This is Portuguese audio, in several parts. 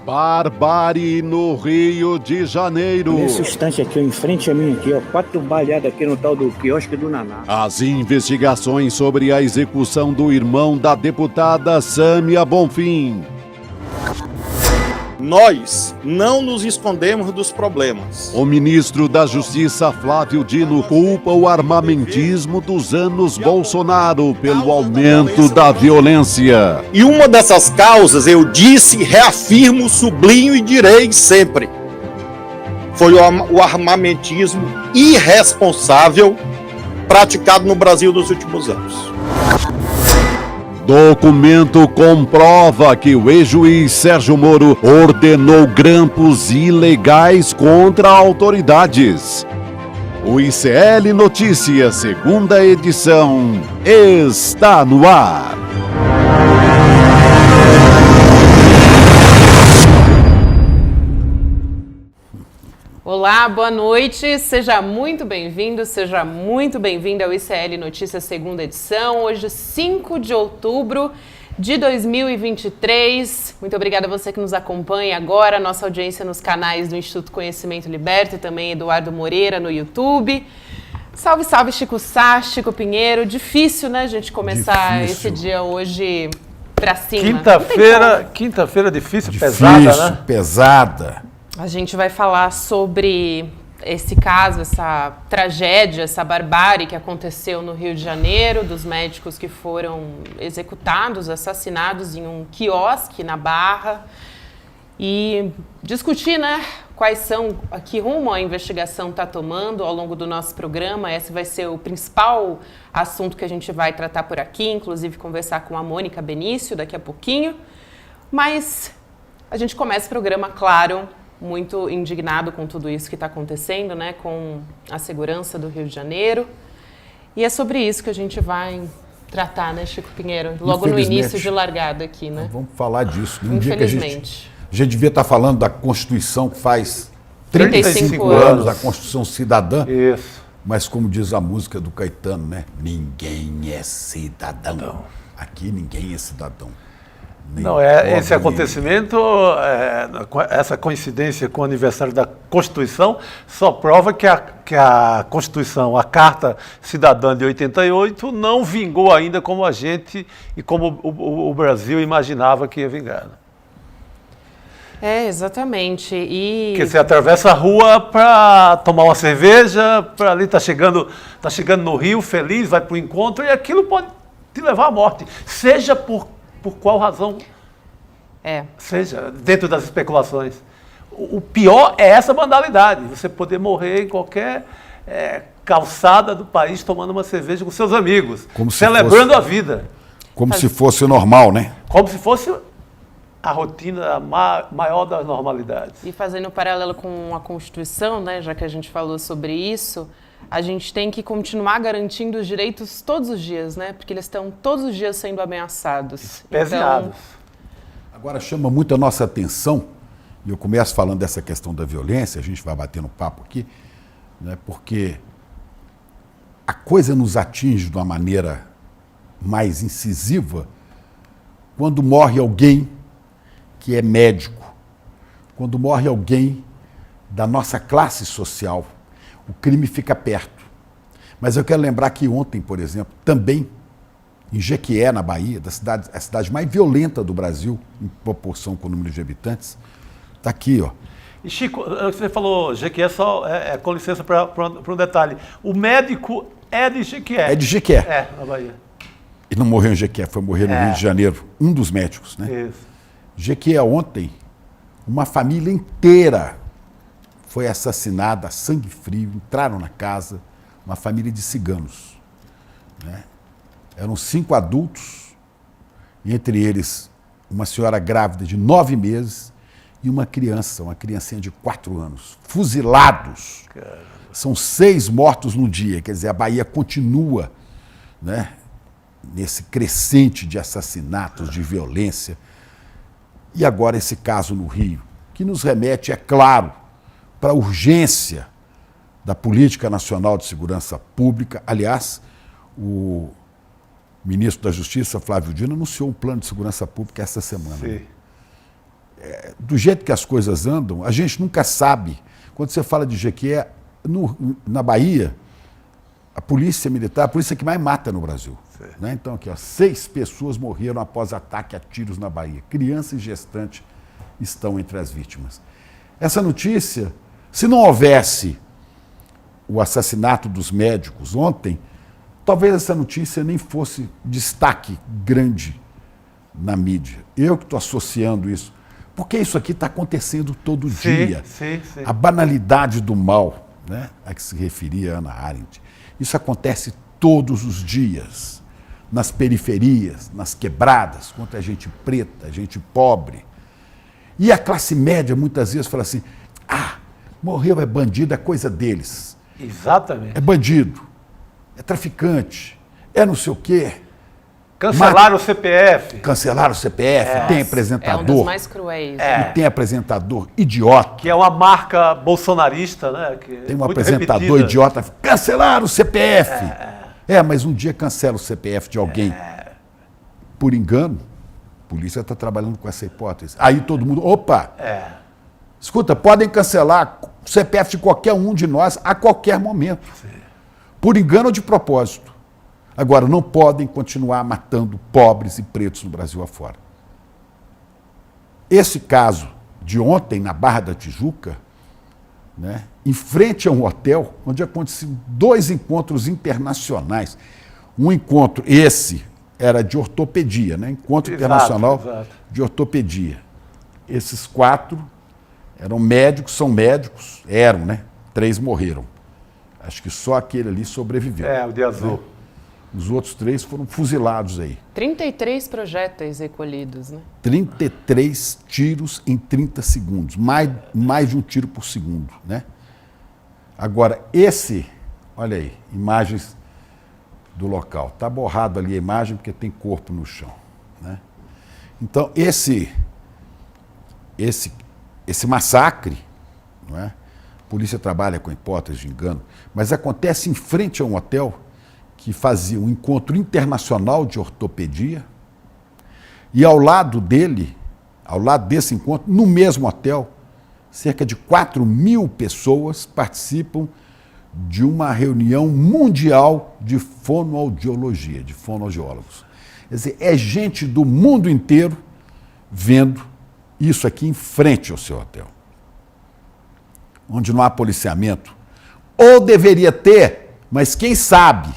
Barbárie no Rio de Janeiro. Nesse instante aqui, em frente a mim aqui, ó, 4 baleadas aqui no tal do quiosque do Naná. As investigações sobre a execução do irmão da deputada Sâmia Bonfim. Nós não nos escondemos dos problemas. O ministro da Justiça, Flávio Dino, culpa o armamentismo dos anos Bolsonaro pelo aumento da violência. E uma dessas causas, eu disse, reafirmo, sublinho e direi sempre, foi o armamentismo irresponsável praticado no Brasil nos últimos anos. Documento comprova que o ex-juiz Sérgio Moro ordenou grampos ilegais contra autoridades. O ICL Notícias, segunda edição, está no ar. Olá, boa noite, seja muito bem-vindo, seja muito bem-vinda ao ICL Notícias, segunda edição, hoje 5 de outubro de 2023. Muito obrigada a você que nos acompanha agora, nossa audiência nos canais do Instituto Conhecimento Liberto e também Eduardo Moreira no YouTube. Salve, salve, Chico Sá, Chico Pinheiro. Difícil, né, a gente começar esse dia hoje pra cima. Quinta-feira difícil, pesada, né? Pesada. A gente vai falar sobre esse caso, essa tragédia, essa barbárie que aconteceu no Rio de Janeiro, dos médicos que foram executados, assassinados em um quiosque na Barra, e discutir, né, quais são, que rumo a investigação está tomando ao longo do nosso programa. Esse vai ser o principal assunto que a gente vai tratar por aqui, inclusive conversar com a Mônica Benício daqui a pouquinho. Mas a gente começa o programa, claro, muito indignado com tudo isso que está acontecendo, né, com a segurança do Rio de Janeiro. E é sobre isso que a gente vai tratar, né, Chico Pinheiro? Logo no início de largada aqui, né? Vamos falar disso. Um Infelizmente. A gente devia estar falando da Constituição que faz 35 anos, da Constituição Cidadã. Isso. Mas como diz a música do Caetano, né? Ninguém é cidadão. Aqui ninguém é cidadão. Não, esse acontecimento, essa coincidência com o aniversário da Constituição, só prova que a Constituição, a Carta Cidadã de 88, não vingou ainda como a gente e como o Brasil imaginava que ia vingar. Exatamente. Porque você atravessa a rua para tomar uma cerveja, para ali tá chegando no Rio feliz, vai para o encontro, e aquilo pode te levar à morte, seja por qual razão seja, dentro das especulações. O pior é essa banalidade, você poder morrer em qualquer calçada do país tomando uma cerveja com seus amigos, celebrando a vida. Como se fosse normal, né? Como se fosse a rotina maior das normalidades. E fazendo um paralelo com a Constituição, né, já que a gente falou sobre isso, a gente tem que continuar garantindo os direitos todos os dias, né? Porque eles estão todos os dias sendo ameaçados. Pesados. Agora chama muito a nossa atenção, e eu começo falando dessa questão da violência, a gente vai batendo papo aqui, né? Porque a coisa nos atinge de uma maneira mais incisiva quando morre alguém que é médico, quando morre alguém da nossa classe social. O crime fica perto. Mas eu quero lembrar que ontem, por exemplo, também, em Jequié, na Bahia, a cidade mais violenta do Brasil, em proporção com o número de habitantes, está aqui, ó. E Chico, você falou Jequié, só com licença para um detalhe. O médico é de Jequié. É de Jequié. É, na Bahia. E não morreu em Jequié, foi morrer no Rio de Janeiro. Um dos médicos, né? Isso. Jequié ontem, uma família inteira foi assassinada a sangue frio, entraram na casa, uma família de ciganos, né? Eram 5 adultos, entre eles uma senhora grávida de 9 meses e uma criancinha de 4 anos, fuzilados. Caramba. São 6 mortos no dia, quer dizer, a Bahia continua, né, nesse crescente de assassinatos, de violência. E agora esse caso no Rio, que nos remete, é claro, para a urgência da Política Nacional de Segurança Pública. Aliás, o ministro da Justiça, Flávio Dino, anunciou um plano de segurança pública essa semana. Sim. do jeito que as coisas andam, a gente nunca sabe. Quando você fala de Jequié, na Bahia, a polícia militar, a polícia que mais mata no Brasil. Né? Então, aqui, ó, 6 pessoas morreram após ataque a tiros na Bahia. Criança e gestante estão entre as vítimas. Essa notícia, se não houvesse o assassinato dos médicos ontem, talvez essa notícia nem fosse destaque grande na mídia. Eu que estou associando isso. Porque isso aqui está acontecendo todo dia. Sim. A banalidade do mal, né, a que se referia Hannah Arendt. Isso acontece todos os dias, nas periferias, nas quebradas, contra a gente preta, a gente pobre. E a classe média muitas vezes fala assim, morreu, é bandido, é coisa deles. Exatamente. É bandido, é traficante, é não sei o quê. Cancelaram o CPF. Cancelaram o CPF, tem apresentador. É um dos mais cruéis. E tem apresentador idiota. Que é uma marca bolsonarista, né? Que Tem um muito apresentador repetida. idiota. Cancelaram o CPF. Mas um dia cancela o CPF de alguém. Por engano, a polícia está trabalhando com essa hipótese. Aí todo mundo, opa! Escuta, podem cancelar o CPF de qualquer um de nós a qualquer momento. Sim. Por engano ou de propósito. Agora, não podem continuar matando pobres e pretos no Brasil afora. Esse caso de ontem, na Barra da Tijuca, né, em frente a um hotel, onde aconteceram 2 encontros internacionais. Um encontro, esse era de ortopedia, né? Encontro internacional de ortopedia. Esses 4 eram médicos, são médicos, né? 3 morreram. Acho que só aquele ali sobreviveu. O de azul. Né? Os outros 3 foram fuzilados aí. 33 projéteis recolhidos, né? 33 tiros em 30 segundos. Mais de um tiro por segundo, né? Agora, olha aí, imagens do local. Está borrado ali a imagem porque tem corpo no chão, né? Então, esse massacre, não é? A polícia trabalha com hipótese de engano, mas acontece em frente a um hotel que fazia um encontro internacional de ortopedia, e ao lado desse encontro, no mesmo hotel, cerca de 4.000 pessoas participam de uma reunião mundial de fonoaudiologia, de fonoaudiólogos. Quer dizer, é gente do mundo inteiro vendo isso aqui em frente ao seu hotel, onde não há policiamento. Ou deveria ter, mas quem sabe,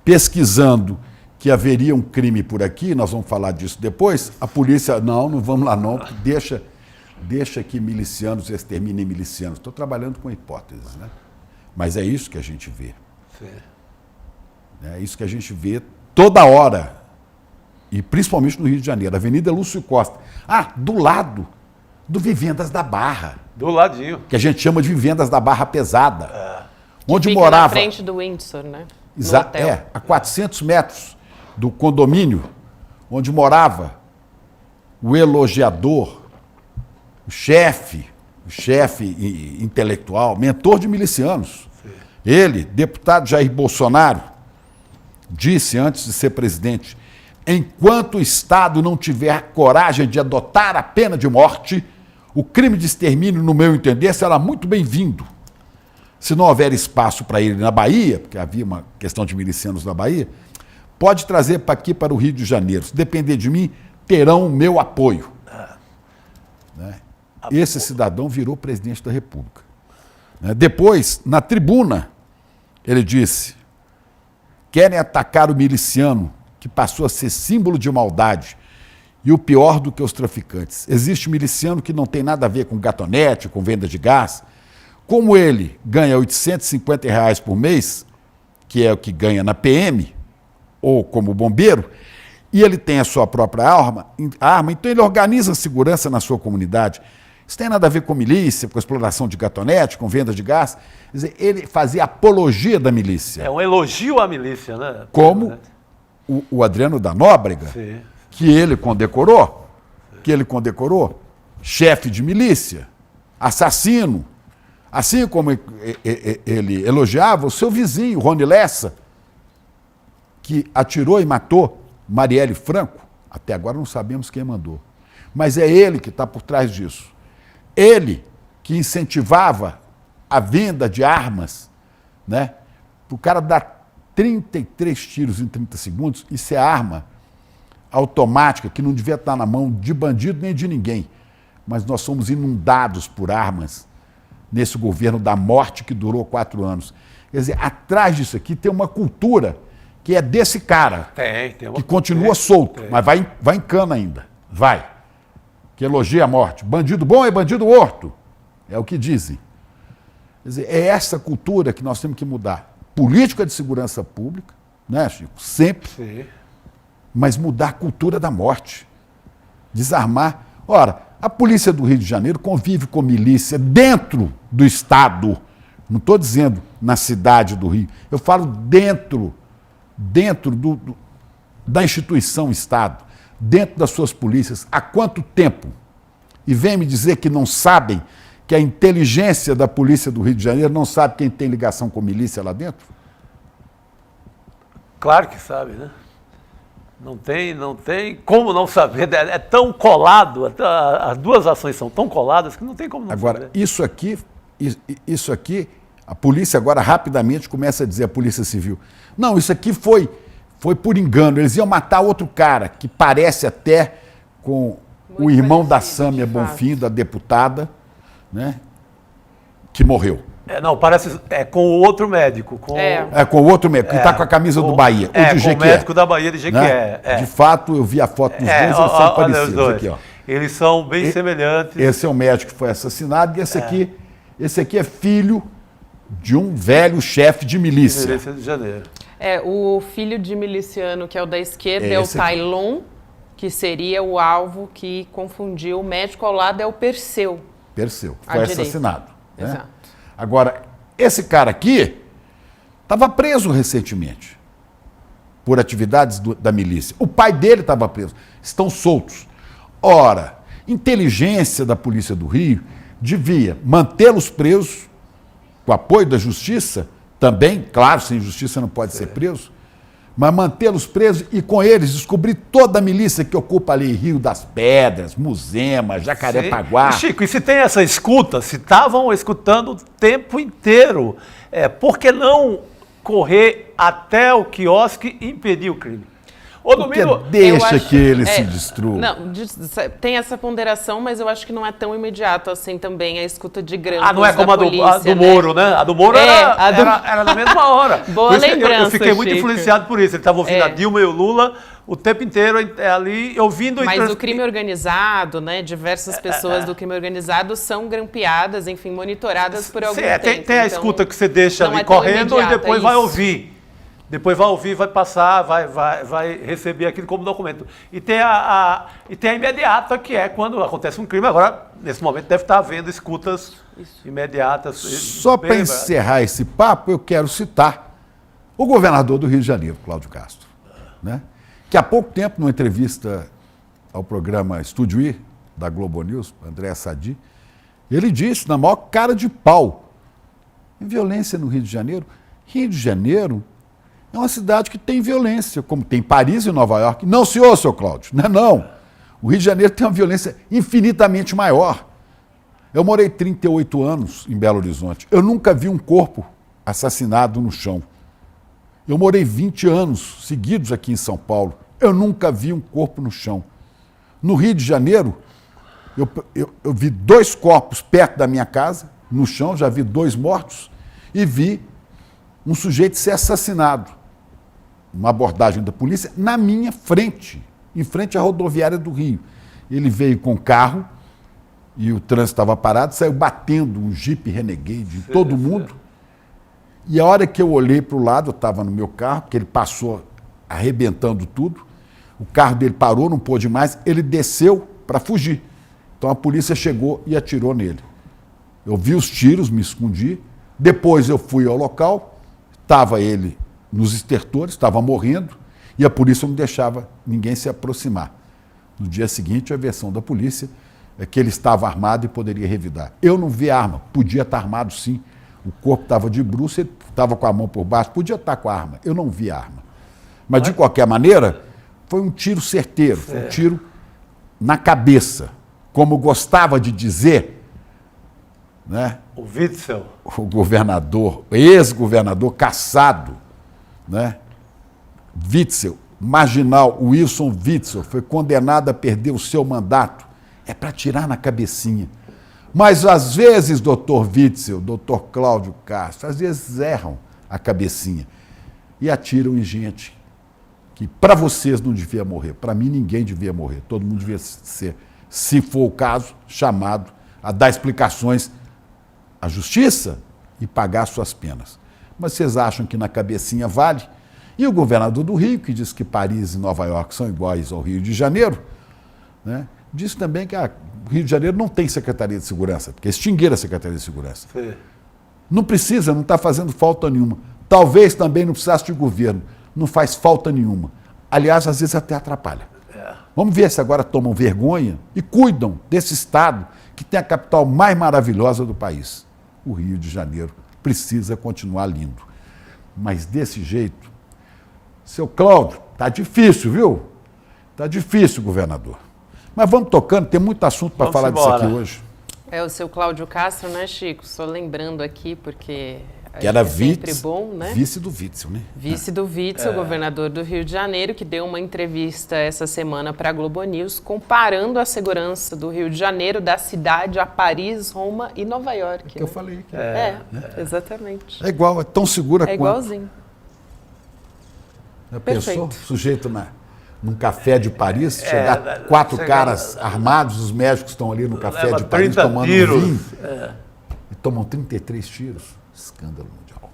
pesquisando que haveria um crime por aqui, nós vamos falar disso depois, a polícia, não vamos lá não, deixa que milicianos exterminem milicianos. Estou trabalhando com hipóteses, né? Mas é isso que a gente vê. Sim. É isso que a gente vê toda hora, e principalmente no Rio de Janeiro, Avenida Lúcio Costa. Do lado do Vivendas da Barra. Do ladinho. Que a gente chama de Vivendas da Barra Pesada. Onde fica morava... na frente do Windsor, né? A 400 metros do condomínio, onde morava o elogiador, o chefe intelectual, mentor de milicianos. Sim. Ele, deputado Jair Bolsonaro, disse antes de ser presidente, enquanto o Estado não tiver coragem de adotar a pena de morte, o crime de extermínio, no meu entender, será muito bem-vindo. Se não houver espaço para ele na Bahia, porque havia uma questão de milicianos na Bahia, pode trazer para aqui, para o Rio de Janeiro. Se depender de mim, terão o meu apoio. Né? Esse cidadão virou presidente da República. Né? Depois, na tribuna, ele disse, querem atacar o miliciano, que passou a ser símbolo de maldade, e o pior do que os traficantes. Existe miliciano que não tem nada a ver com gatonete, com venda de gás. Como ele ganha R$850 por mês, que é o que ganha na PM, ou como bombeiro, e ele tem a sua própria arma, então ele organiza a segurança na sua comunidade. Isso tem nada a ver com milícia, com exploração de gatonete, com venda de gás. Quer dizer, ele fazia apologia da milícia. É um elogio à milícia, né? Como o Adriano da Nóbrega, sim, que ele condecorou, chefe de milícia, assassino, assim como ele elogiava o seu vizinho, Rony Lessa, que atirou e matou Marielle Franco, Até agora não sabemos quem mandou. Mas é ele que está por trás disso. Ele que incentivava a venda de armas, né? Para o cara dar 33 tiros em 30 segundos, isso é arma automática que não devia estar na mão de bandido nem de ninguém. Mas nós somos inundados por armas nesse governo da morte que durou 4 anos. Quer dizer, atrás disso aqui tem uma cultura que é desse cara, Tem uma... que continua solto, mas vai em cana ainda. Vai. Que elogia a morte. Bandido bom é bandido morto. É o que dizem. Quer dizer, é essa cultura que nós temos que mudar. Política de segurança pública, né, Chico? Sempre. Sim. Mas mudar a cultura da morte. Desarmar. Ora, a polícia do Rio de Janeiro convive com milícia dentro do Estado. Não estou dizendo na cidade do Rio. Eu falo dentro da instituição Estado, dentro das suas polícias. Há quanto tempo? E vem me dizer que não sabem que a inteligência da polícia do Rio de Janeiro não sabe quem tem ligação com milícia lá dentro? Claro que sabe, né? Não tem como não saber. É tão colado, as duas ações são tão coladas que não tem como não Agora, saber. isso aqui, a polícia agora rapidamente começa a dizer, a Polícia Civil, não, isso aqui foi por engano, eles iam matar outro cara, que parece até com o irmão da Sâmia Bonfim, da deputada, né, que morreu. Não, parece com o outro médico. Com o outro médico, que está com a camisa do Bahia. O de Jequié. Com o médico da Bahia de Jequié. Né? De fato, eu vi a foto dos dois, eles são parecidos. Aqui, ó. Eles são bem semelhantes. Esse é o médico que foi assassinado e esse aqui é filho de um velho chefe de milícia. Milícia de Janeiro. O filho de miliciano, que é o da esquerda, é o Tailon, que seria o alvo que confundiu. O médico ao lado é o Perseu. Perseu, foi assassinado. Né? Exato. Agora, esse cara aqui estava preso recentemente por atividades da milícia. O pai dele estava preso. Estão soltos. Ora, inteligência da Polícia do Rio devia mantê-los presos, com apoio da justiça, também, claro, sem justiça não pode ser preso, mas mantê-los presos e com eles descobrir toda a milícia que ocupa ali Rio das Pedras, Muzema, Jacarepaguá. Chico, e se tem essa escuta, se estavam escutando o tempo inteiro, por que não correr até o quiosque e impedir o crime? Porque deixa que ele se destrua. Não, tem essa ponderação, mas eu acho que não é tão imediato assim também a escuta de grampos não é como polícia, a do Moro, né? A do Moro era na mesma hora. Boa lembrança, eu fiquei muito Chico. influenciado por isso. Ele estava ouvindo a Dilma e o Lula o tempo inteiro ali, ouvindo... Mas o crime organizado, né? Diversas pessoas do crime organizado são grampeadas, enfim, monitoradas por algum tempo. Tem a escuta que você deixa ali correndo e depois vai ouvir. Depois vai ouvir, vai passar, vai receber aquilo como documento. E tem a imediata, que é quando acontece um crime. Agora, nesse momento, deve estar havendo escutas imediatas. Só para encerrar esse papo, eu quero citar o governador do Rio de Janeiro, Cláudio Castro, né? Que há pouco tempo, numa entrevista ao programa Estúdio I, da Globo News, André Sadi, ele disse, na maior cara de pau, violência no Rio de Janeiro. Rio de Janeiro é uma cidade que tem violência, como tem Paris e Nova York. Não, senhor, seu Cláudio, não. O Rio de Janeiro tem uma violência infinitamente maior. Eu morei 38 anos em Belo Horizonte. Eu nunca vi um corpo assassinado no chão. Eu morei 20 anos seguidos aqui em São Paulo. Eu nunca vi um corpo no chão. No Rio de Janeiro, eu vi 2 corpos perto da minha casa, no chão, já vi 2 mortos, e vi um sujeito ser assassinado. Uma abordagem da polícia na minha frente, em frente à rodoviária do Rio. Ele veio com carro e o trânsito estava parado, saiu batendo um Jeep Renegade em todo mundo. E a hora que eu olhei para o lado, eu estava no meu carro, porque ele passou arrebentando tudo, o carro dele parou, não pôde mais, ele desceu para fugir. Então a polícia chegou e atirou nele. Eu vi os tiros, me escondi, depois eu fui ao local, estava ele nos estertores, estava morrendo, e a polícia não deixava ninguém se aproximar. No dia seguinte, a versão da polícia é que ele estava armado e poderia revidar. Eu não vi arma, podia estar armado sim. O corpo estava de bruços, ele estava com a mão por baixo, podia estar com a arma. Eu não vi arma. Mas, de qualquer maneira, foi um tiro certeiro, foi um tiro na cabeça. Como gostava de dizer, né, O Witzel. o governador, ex-governador cassado, né, Witzel, marginal, Wilson Witzel, foi condenado a perder o seu mandato. É para tirar na cabecinha. Mas às vezes, doutor Witzel, doutor Cláudio Castro, às vezes erram a cabecinha e atiram em gente que para vocês não devia morrer, para mim ninguém devia morrer, todo mundo devia ser, se for o caso, chamado a dar explicações à justiça e pagar suas penas. Mas vocês acham que na cabecinha vale? E o governador do Rio, que diz que Paris e Nova York são iguais ao Rio de Janeiro, né, disse também que o Rio de Janeiro não tem Secretaria de Segurança, porque extinguiram a Secretaria de Segurança. Sim. Não precisa, não está fazendo falta nenhuma. Talvez também não precisasse de governo. Não faz falta nenhuma. Aliás, às vezes até atrapalha. Vamos ver se agora tomam vergonha e cuidam desse estado que tem a capital mais maravilhosa do país. O Rio de Janeiro precisa continuar lindo. Mas desse jeito, seu Cláudio, tá difícil, viu? Tá difícil, governador. Mas vamos tocando, tem muito assunto para falar disso aqui hoje. É o seu Cláudio Castro, né, Chico? Só lembrando aqui, porque Que era sempre bom, né? vice do Witzel, né? Vice do Witzel, governador do Rio de Janeiro, que deu uma entrevista essa semana para a Globo News, comparando a segurança do Rio de Janeiro, da cidade, a Paris, Roma e Nova York. Que eu falei aqui. Exatamente. É igual, é tão segura É quanto. igualzinho. Já pensou? Perfeito. Sujeito num café de Paris, chegar quatro caras armados, os médicos estão ali no café Leva de Paris 30 tomando tiros. vinho e tomam 33 tiros. Escândalo mundial.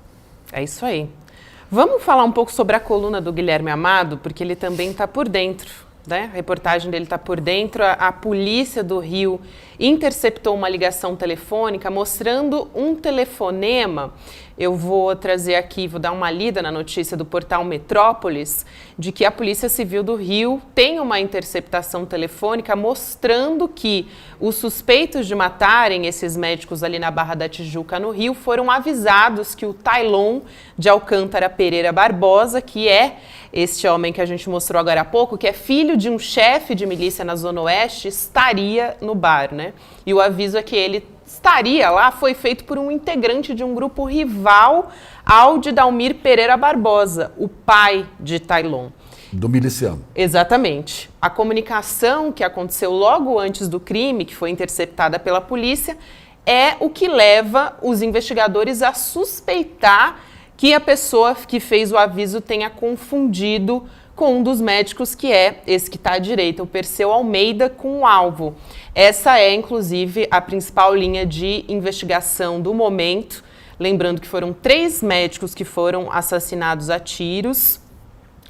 É isso aí. Vamos falar um pouco sobre a coluna do Guilherme Amado, porque ele também está por dentro, né? A reportagem dele está por dentro. A polícia do Rio interceptou uma ligação telefônica mostrando um telefonema. Eu vou trazer aqui, vou dar uma lida na notícia do portal Metrópolis, de que a Polícia Civil do Rio tem uma interceptação telefônica mostrando que os suspeitos de matarem esses médicos ali na Barra da Tijuca, no Rio, foram avisados que o Tailon de Alcântara Pereira Barbosa, que é este homem que a gente mostrou agora há pouco, que é filho de um chefe de milícia na Zona Oeste, estaria no bar, né? E o aviso é que ele estaria lá, foi feito por um integrante de um grupo rival ao de Dalmir Pereira Barbosa, o pai de Tailon. Do miliciano. Exatamente. A comunicação que aconteceu logo antes do crime, que foi interceptada pela polícia, é o que leva os investigadores a suspeitar que a pessoa que fez o aviso tenha confundido com um dos médicos, que é esse que está à direita, o Perseu Almeida, com o alvo. Essa é, inclusive, a principal linha de investigação do momento. Lembrando que foram 3 médicos que foram assassinados a tiros.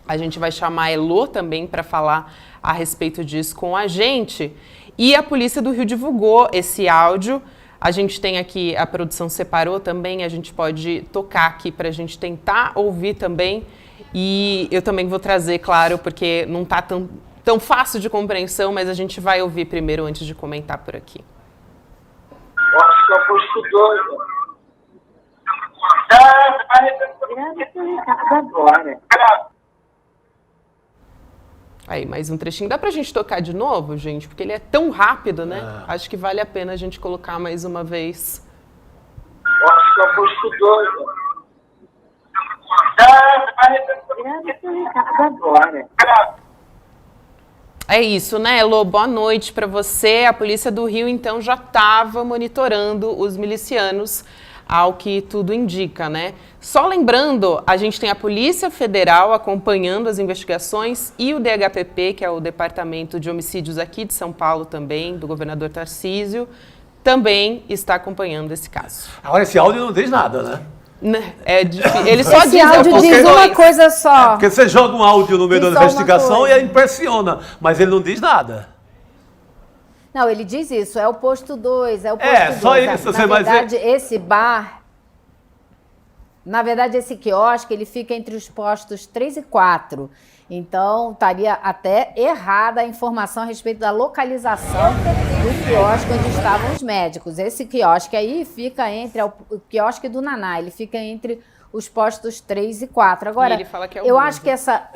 A gente vai chamar a Elô também para falar a respeito disso com a gente. E a Polícia do Rio divulgou esse áudio. A gente tem aqui, a produção separou também, a gente pode tocar aqui para a gente tentar ouvir também. E eu também vou trazer, claro, porque não está tão fácil de compreensão, mas a gente vai ouvir primeiro antes de comentar por aqui. Eu acho que é o posto 2. Agora. Aí, mais um trechinho. Dá pra gente tocar de novo, gente? Porque ele é tão rápido, né? Acho que vale a pena a gente colocar mais uma vez. Eu acho que é o posto 2. Agora. É isso, né, Elô? Boa noite para você. A Polícia do Rio, então, já estava monitorando os milicianos, ao que tudo indica, né? Só lembrando, a gente tem a Polícia Federal acompanhando as investigações e o DHPP, que é o Departamento de Homicídios aqui de São Paulo também, do governador Tarcísio, também está acompanhando esse caso. Agora, esse áudio não diz nada, né? É difícil. Ele só Esse diz áudio diz uma coisa só. Porque você joga um áudio no meio Diz da só uma investigação e coisa. aí impressiona, mas ele não diz nada. Não, ele diz isso, é o posto 2, é o posto 2. É, só isso, Na você vai dizer- verdade, esse bar, na verdade, esse quiosque, ele fica entre os postos 3 e 4. Então, estaria até errada a informação a respeito da localização do quiosque onde estavam os médicos. Esse quiosque aí fica entre, o quiosque do Naná, ele fica entre os postos 3 e 4. Agora, E ele fala que é o eu doze. acho que essa...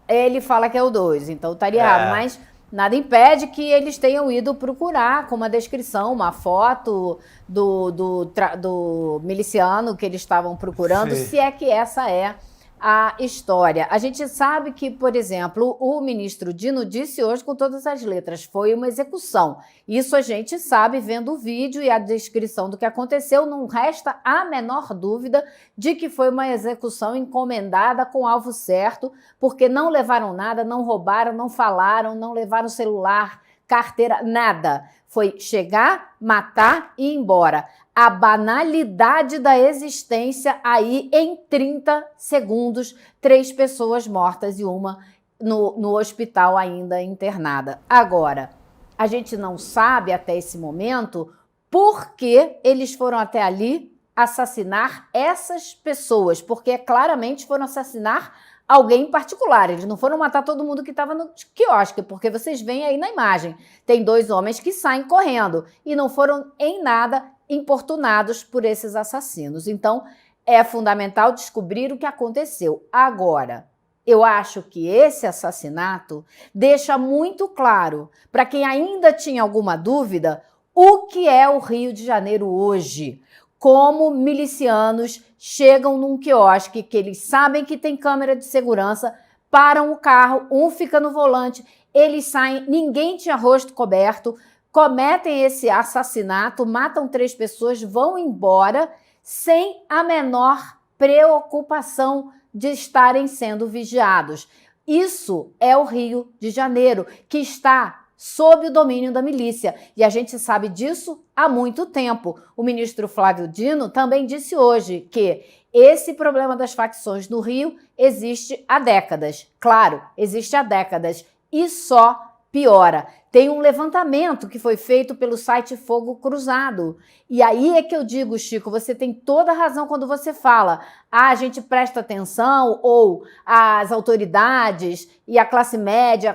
Ele fala que é o 2, então estaria errado, mas nada impede que eles tenham ido procurar com uma descrição, uma foto do miliciano que eles estavam procurando, Sim. se é que essa é a história. A gente sabe que, por exemplo, o ministro Dino disse hoje com todas as letras, foi uma execução. Isso a gente sabe vendo o vídeo e a descrição do que aconteceu, não resta a menor dúvida de que foi uma execução encomendada com alvo certo, porque não levaram nada, não roubaram, não falaram, não levaram celular, carteira, nada. Foi chegar, matar e ir embora. A banalidade da existência aí em 30 segundos, 3 pessoas mortas e uma no hospital ainda internada. Agora, a gente não sabe até esse momento por que eles foram até ali assassinar essas pessoas, porque claramente foram assassinar alguém em particular. Eles não foram matar todo mundo que estava no quiosque, porque vocês veem aí na imagem, tem 2 homens que saem correndo e não foram em nada importunados por esses assassinos. Então, é fundamental descobrir o que aconteceu. Agora, eu acho que esse assassinato deixa muito claro, para quem ainda tinha alguma dúvida, o que é o Rio de Janeiro hoje. Como milicianos chegam num quiosque que eles sabem que tem câmera de segurança, param o carro, um fica no volante, eles saem, ninguém tinha rosto coberto, cometem esse assassinato, matam 3 pessoas, vão embora sem a menor preocupação de estarem sendo vigiados. Isso é o Rio de Janeiro, que está sob o domínio da milícia. E a gente sabe disso há muito tempo. O ministro Flávio Dino também disse hoje que esse problema das facções no Rio existe há décadas. Claro, existe há décadas e só piora. Tem um levantamento que foi feito pelo site Fogo Cruzado. E aí é que eu digo, Chico, você tem toda a razão quando você fala a gente presta atenção, ou as autoridades e a classe média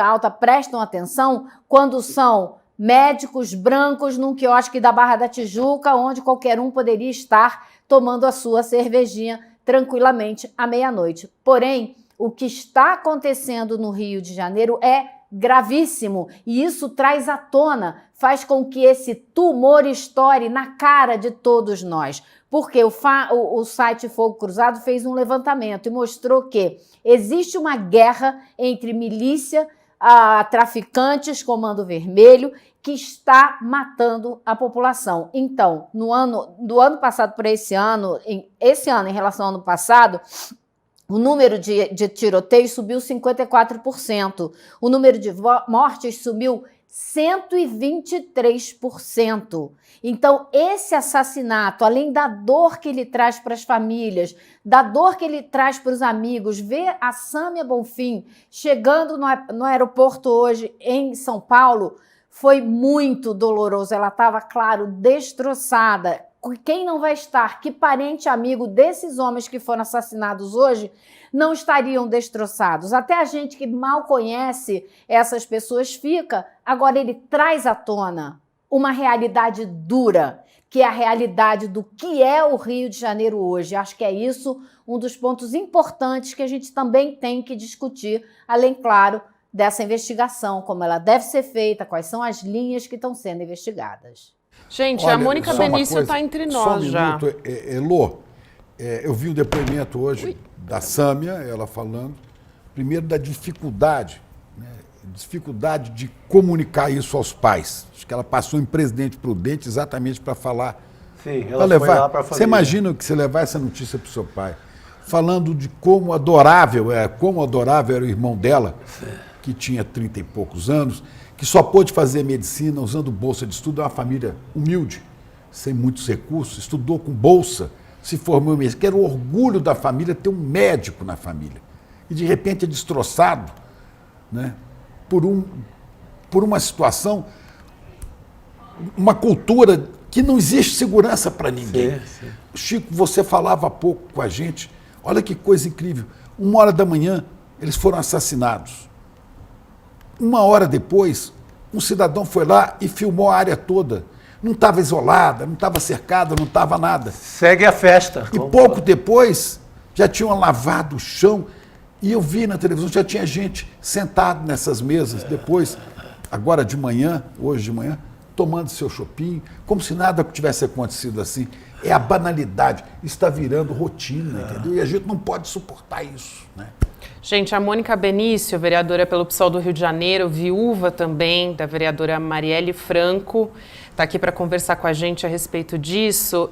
alta prestam atenção quando são médicos brancos num quiosque da Barra da Tijuca, onde qualquer um poderia estar tomando a sua cervejinha tranquilamente à meia-noite. Porém, o que está acontecendo no Rio de Janeiro é gravíssimo, e isso traz à tona, faz com que esse tumor estoure na cara de todos nós. Porque o site Fogo Cruzado fez um levantamento e mostrou que existe uma guerra entre milícia, traficantes, Comando Vermelho, que está matando a população. Então, do ano passado para esse ano em relação ao ano passado, o número de tiroteios subiu 54%. O número de mortes subiu 123%. Então, esse assassinato, além da dor que ele traz para as famílias, da dor que ele traz para os amigos, ver a Sâmia Bonfim chegando no aeroporto hoje em São Paulo, foi muito doloroso. Ela estava, claro, destroçada. Quem não vai estar? Que parente amigo desses homens que foram assassinados hoje não estariam destroçados? Até a gente que mal conhece essas pessoas fica. Agora ele traz à tona uma realidade dura, que é a realidade do que é o Rio de Janeiro hoje. Acho que é isso um dos pontos importantes que a gente também tem que discutir, além, claro, dessa investigação, como ela deve ser feita, quais são as linhas que estão sendo investigadas. Gente, Olha, a Mônica só uma Benício coisa, está entre só nós um já. minuto, Elô, eu vi um depoimento hoje da Sâmia, ela falando, primeiro da dificuldade, né, dificuldade de comunicar isso aos pais. Acho que ela passou em Presidente Prudente exatamente para falar. Sim, ela foi lá para a família. Você imagina que você levar essa notícia para o seu pai, falando de como adorável era o irmão dela, que tinha 30 e poucos anos, que só pôde fazer medicina usando bolsa de estudo, é uma família humilde, sem muitos recursos, estudou com bolsa, se formou em medicina, que era o orgulho da família ter um médico na família. E de repente é destroçado, né, por uma situação, uma cultura que não existe segurança para ninguém. Sim. Chico, você falava há pouco com a gente, olha que coisa incrível, 1h da manhã eles foram assassinados. 1 hora depois, um cidadão foi lá e filmou a área toda. Não estava isolada, não estava cercada, não estava nada. Segue a festa. E pouco depois, já tinham lavado o chão E eu vi na televisão, já tinha gente sentado nessas mesas, depois, agora de manhã, hoje de manhã, tomando seu chopinho, como se nada tivesse acontecido assim. É a banalidade, está virando rotina, entendeu? E a gente não pode suportar isso, né? Gente, a Mônica Benício, vereadora pelo PSOL do Rio de Janeiro, viúva também da vereadora Marielle Franco, está aqui para conversar com a gente a respeito disso.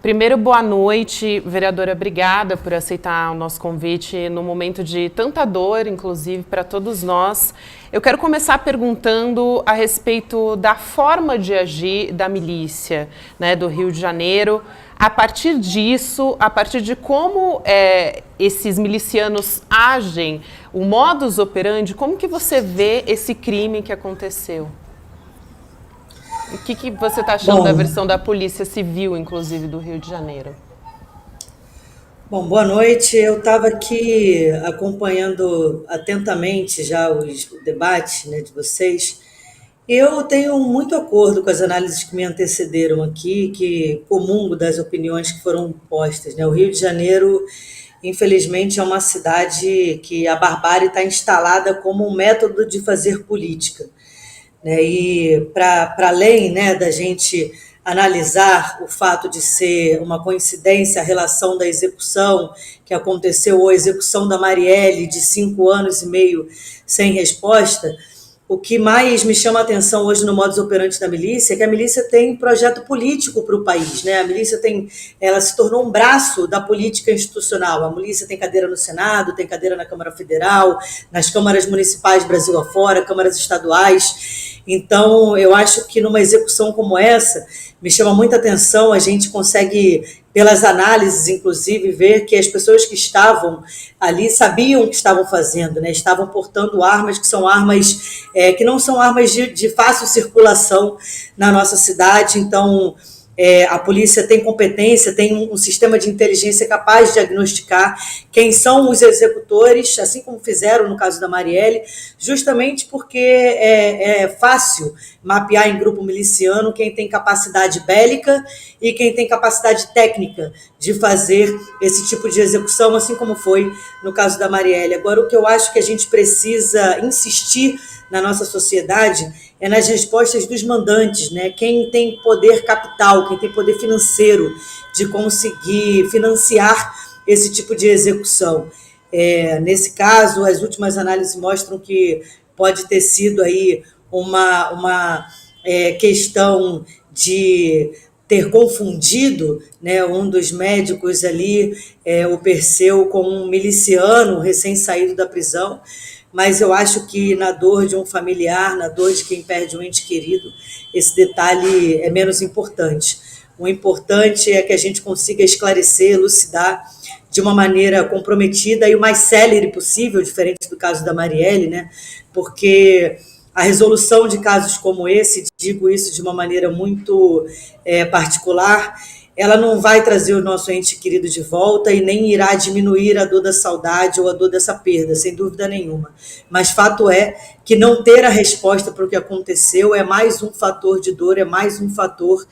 Primeiro, boa noite, vereadora, obrigada por aceitar o nosso convite no momento de tanta dor, inclusive, para todos nós. Eu quero começar perguntando a respeito da forma de agir da milícia, né, do Rio de Janeiro. A partir disso, a partir de como esses milicianos agem, o modus operandi, como que você vê esse crime que aconteceu? O que você está achando da versão da Polícia Civil, inclusive, do Rio de Janeiro? Bom, boa noite. Eu estava aqui acompanhando atentamente já o debate, né, de vocês. Eu tenho muito acordo com as análises que me antecederam aqui, que comungo das opiniões que foram postas, né? O Rio de Janeiro, infelizmente, é uma cidade que a barbárie está instalada como um método de fazer política, né? E para além, né, da gente analisar o fato de ser uma coincidência a relação da execução que aconteceu, ou a execução da Marielle de 5 anos e meio sem resposta, o que mais me chama a atenção hoje no modus operandi da milícia é que a milícia tem projeto político para o país, né? A milícia ela se tornou um braço da política institucional. A milícia tem cadeira no Senado, tem cadeira na Câmara Federal, nas câmaras municipais Brasil afora, câmaras estaduais. Então, eu acho que numa execução como essa, me chama muita atenção, a gente consegue, pelas análises, inclusive, ver que as pessoas que estavam ali sabiam o que estavam fazendo, né? Estavam portando armas que são armas que não são armas de fácil circulação na nossa cidade. Então, a polícia tem competência, tem um sistema de inteligência capaz de diagnosticar quem são os executores, assim como fizeram no caso da Marielle, justamente porque é fácil mapear em grupo miliciano quem tem capacidade bélica e quem tem capacidade técnica de fazer esse tipo de execução, assim como foi no caso da Marielle. Agora, o que eu acho que a gente precisa insistir na nossa sociedade é nas respostas dos mandantes, né? Quem tem poder capital, quem tem poder financeiro de conseguir financiar esse tipo de execução. Nesse caso, as últimas análises mostram que pode ter sido aí uma questão de ter confundido, né, um dos médicos ali, o Perseu, com um miliciano recém-saído da prisão. Mas eu acho que na dor de um familiar, na dor de quem perde um ente querido, esse detalhe é menos importante. O importante é que a gente consiga esclarecer, elucidar de uma maneira comprometida e o mais célere possível, diferente do caso da Marielle, né? Porque a resolução de casos como esse, digo isso de uma maneira muito particular, ela não vai trazer o nosso ente querido de volta e nem irá diminuir a dor da saudade ou a dor dessa perda, sem dúvida nenhuma. Mas fato é que não ter a resposta para o que aconteceu é mais um fator de dor, é mais um fator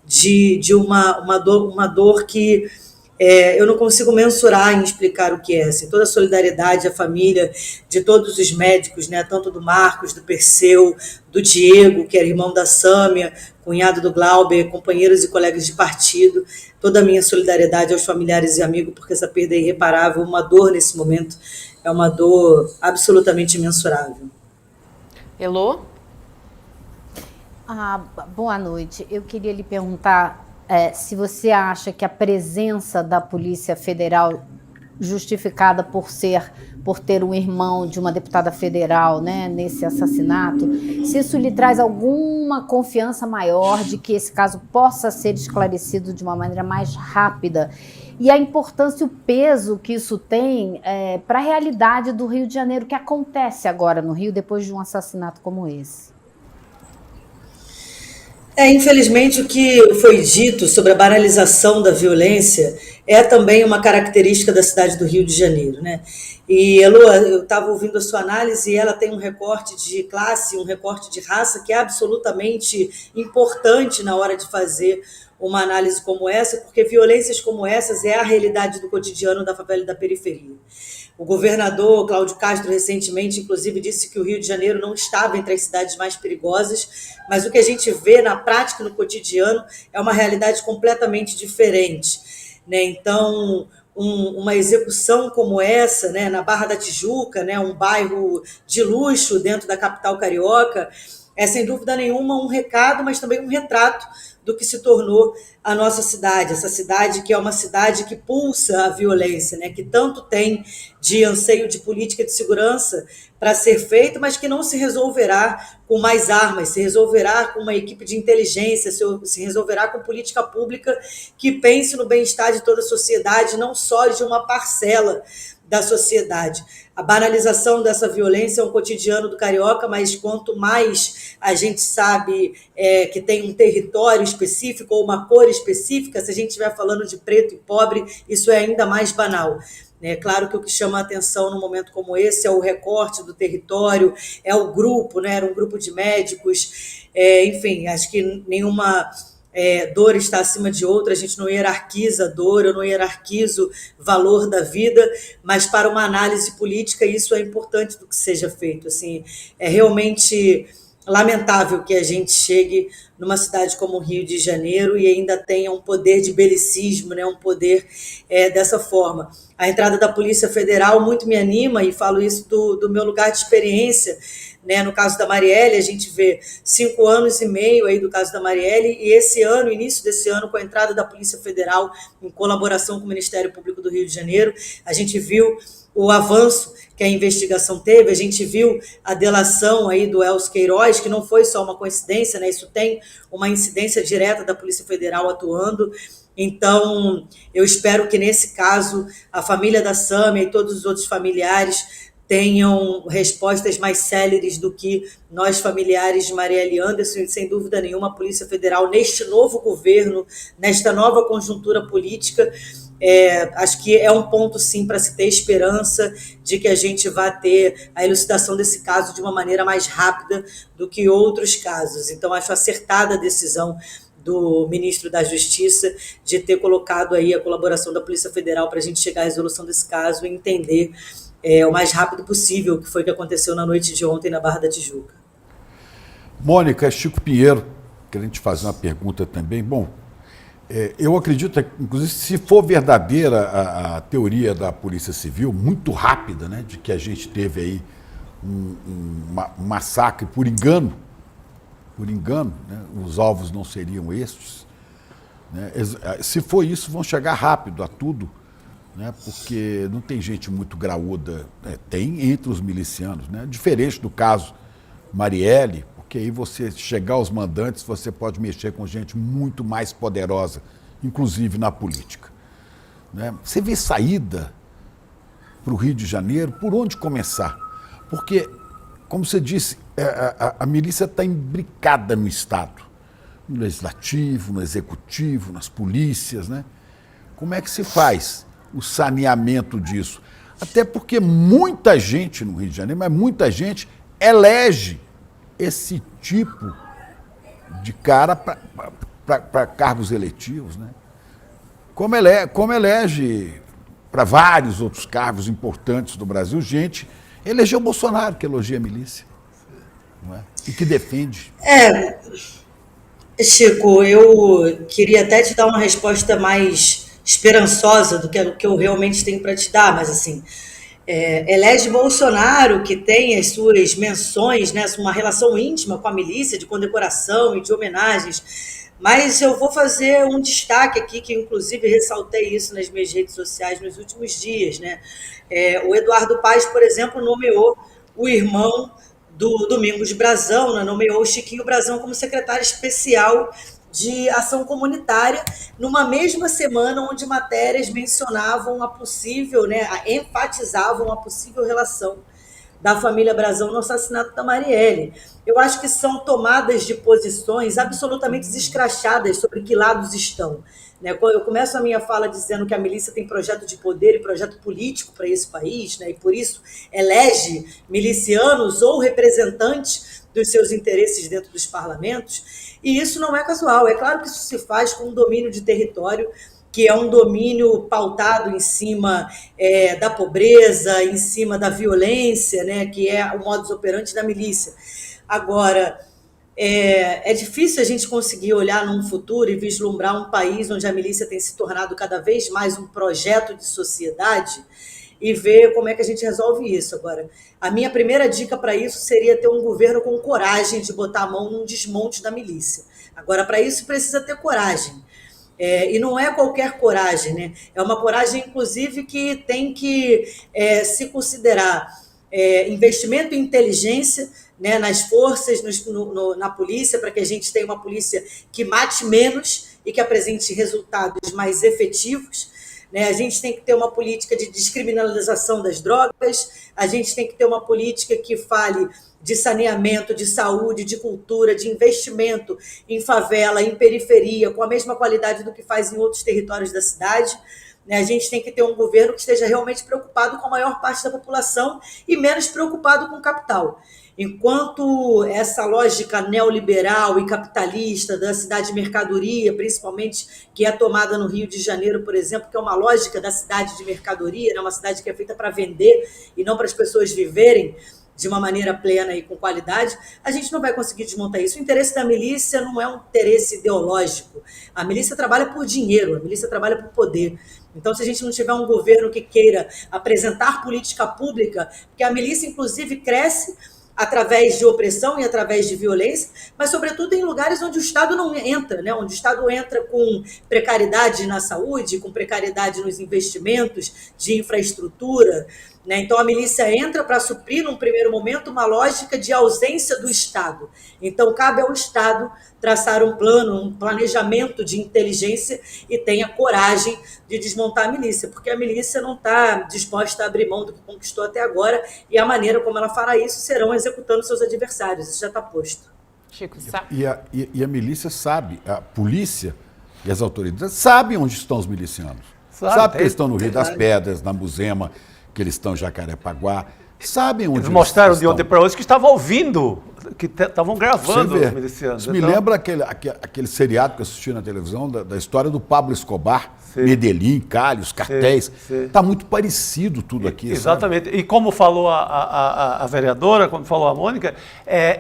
de uma dor que eu não consigo mensurar em explicar o que é. Assim, toda a solidariedade à família de todos os médicos, né, tanto do Marcos, do Perseu, do Diego, que era irmão da Sâmia, cunhado do Glauber, companheiros e colegas de partido, toda a minha solidariedade aos familiares e amigos, porque essa perda é irreparável, uma dor nesse momento, é uma dor absolutamente imensurável. Elô? Boa noite. Eu queria lhe perguntar se você acha que a presença da Polícia Federal, justificada por ter um irmão de uma deputada federal, né, nesse assassinato, se isso lhe traz alguma confiança maior de que esse caso possa ser esclarecido de uma maneira mais rápida, e a importância e o peso que isso tem para a realidade do Rio de Janeiro, que acontece agora no Rio depois de um assassinato como esse. Infelizmente, o que foi dito sobre a banalização da violência é também uma característica da cidade do Rio de Janeiro, né? E, Elô, eu estava ouvindo a sua análise e ela tem um recorte de classe, um recorte de raça que é absolutamente importante na hora de fazer uma análise como essa, porque violências como essas é a realidade do cotidiano da favela e da periferia. O governador Cláudio Castro recentemente, inclusive, disse que o Rio de Janeiro não estava entre as cidades mais perigosas, mas o que a gente vê na prática, no cotidiano, é uma realidade completamente diferente, né? Então, uma execução como essa, né, na Barra da Tijuca, né, um bairro de luxo dentro da capital carioca, é sem dúvida nenhuma um recado, mas também um retrato do que se tornou a nossa cidade, essa cidade que é uma cidade que pulsa a violência, né, que tanto tem de anseio de política de segurança para ser feito, mas que não se resolverá com mais armas, se resolverá com uma equipe de inteligência, se resolverá com política pública que pense no bem-estar de toda a sociedade, não só de uma parcela da sociedade. A banalização dessa violência é um cotidiano do carioca, mas quanto mais a gente sabe que tem um território específico ou uma cor específica, se a gente estiver falando de preto e pobre, isso é ainda mais banal. É claro que o que chama a atenção num momento como esse é o recorte do território, é o grupo, né? Era um grupo de médicos, enfim, acho que nenhuma dor está acima de outra, a gente não hierarquiza a dor, eu não hierarquizo valor da vida, mas para uma análise política isso é importante do que seja feito. Assim, é realmente lamentável que a gente chegue numa cidade como o Rio de Janeiro e ainda tenha um poder de belicismo, né, um poder dessa forma. A entrada da Polícia Federal muito me anima, e falo isso do meu lugar de experiência, né? No caso da Marielle, a gente vê 5 anos e meio aí do caso da Marielle, e esse ano, início desse ano, com a entrada da Polícia Federal, em colaboração com o Ministério Público do Rio de Janeiro, a gente viu o avanço que a investigação teve, a gente viu a delação aí do Elcio Queiroz, que não foi só uma coincidência, né? Isso tem uma incidência direta da Polícia Federal atuando. Então, eu espero que nesse caso a família da Sâmia e todos os outros familiares tenham respostas mais céleres do que nós familiares de Marielle Anderson, e sem dúvida nenhuma a Polícia Federal neste novo governo, nesta nova conjuntura política, acho que é um ponto sim para se ter esperança de que a gente vá ter a elucidação desse caso de uma maneira mais rápida do que outros casos. Então acho acertada a decisão do ministro da Justiça de ter colocado aí a colaboração da Polícia Federal para a gente chegar à resolução desse caso e entender o mais rápido possível o que foi que aconteceu na noite de ontem na Barra da Tijuca. Mônica, Chico Pinheiro, querendo te fazer uma pergunta também. Bom, eu acredito, inclusive, se for verdadeira a teoria da Polícia Civil, muito rápida, né, de que a gente teve aí um massacre por engano, né, os alvos não seriam estes, né, se for isso, vão chegar rápido a tudo, né, porque não tem gente muito graúda, tem entre os milicianos, né, diferente do caso Marielle, porque aí você chegar aos mandantes, você pode mexer com gente muito mais poderosa, inclusive na política, né. Você vê saída para o Rio de Janeiro, por onde começar? Porque, como você disse, a milícia está imbricada no Estado, no Legislativo, no Executivo, nas polícias, né? Como é que se faz o saneamento disso? Até porque muita gente no Rio de Janeiro, mas muita gente elege esse tipo de cara para cargos eletivos, né? Como elege para vários outros cargos importantes do Brasil, gente elegeu o Bolsonaro, que elogia a milícia, não é? E que defende. Chico, eu queria até te dar uma resposta mais esperançosa do que o que eu realmente tenho para te dar, mas assim, elege Bolsonaro, que tem as suas menções, né, uma relação íntima com a milícia, de condecoração e de homenagens, mas eu vou fazer um destaque aqui, que inclusive ressaltei isso nas minhas redes sociais nos últimos dias, né? O Eduardo Paes, por exemplo, nomeou o irmão do Domingos Brazão, né, nomeou o Chiquinho Brazão como secretário especial de ação comunitária, numa mesma semana onde matérias mencionavam a possível, né, enfatizavam a possível relação da família Brazão no assassinato da Marielle. Eu acho que são tomadas de posições absolutamente escrachadas sobre que lados estão. Eu começo a minha fala dizendo que a milícia tem projeto de poder e projeto político para esse país, né, e por isso elege milicianos ou representantes dos seus interesses dentro dos parlamentos, e isso não é casual. É claro que isso se faz com um domínio de território que é um domínio pautado em cima da pobreza, em cima da violência, né, que é o modus operandi da milícia. Agora, é difícil a gente conseguir olhar num futuro e vislumbrar um país onde a milícia tem se tornado cada vez mais um projeto de sociedade e ver como é que a gente resolve isso. Agora, a minha primeira dica para isso seria ter um governo com coragem de botar a mão num desmonte da milícia. Agora, para isso precisa ter coragem. E não é qualquer coragem, né? É uma coragem, inclusive, que tem que se considerar investimento em inteligência, né, nas forças, na polícia, para que a gente tenha uma polícia que mate menos e que apresente resultados mais efetivos. Né? A gente tem que ter uma política de descriminalização das drogas, a gente tem que ter uma política que fale de saneamento, de saúde, de cultura, de investimento em favela, em periferia, com a mesma qualidade do que faz em outros territórios da cidade. A gente tem que ter um governo que esteja realmente preocupado com a maior parte da população e menos preocupado com o capital. Enquanto essa lógica neoliberal e capitalista da cidade de mercadoria, principalmente que é tomada no Rio de Janeiro, por exemplo, que é uma lógica da cidade de mercadoria, né, uma cidade que é feita para vender e não para as pessoas viverem de uma maneira plena e com qualidade, a gente não vai conseguir desmontar isso. O interesse da milícia não é um interesse ideológico. A milícia trabalha por dinheiro, a milícia trabalha por poder. Então, se a gente não tiver um governo que queira apresentar política pública, porque a milícia, inclusive, cresce através de opressão e através de violência, mas, sobretudo, em lugares onde o Estado não entra, né? Onde o Estado entra com precariedade na saúde, com precariedade nos investimentos de infraestrutura. Né? Então, a milícia entra para suprir, num primeiro momento, uma lógica de ausência do Estado. Então, cabe ao Estado traçar um plano, um planejamento de inteligência e tenha coragem de desmontar a milícia, porque a milícia não está disposta a abrir mão do que conquistou até agora e a maneira como ela fará isso serão executando seus adversários. Isso já está posto. Chico, e a milícia sabe, a polícia e as autoridades sabem onde estão os milicianos. Sabe que eles estão no Rio das Pedras, na Muzema, que eles estão em Jacarepaguá, sabem onde eles mostraram estão. De ontem para hoje que estavam ouvindo, que estavam gravando os milicianos. Isso me lembra aquele seriado que eu assisti na televisão, da história do Pablo Escobar, sim. Medellín, Cali, os cartéis. Está muito parecido tudo aqui. Exatamente. Sabe? E como falou a vereadora, como falou a Mônica,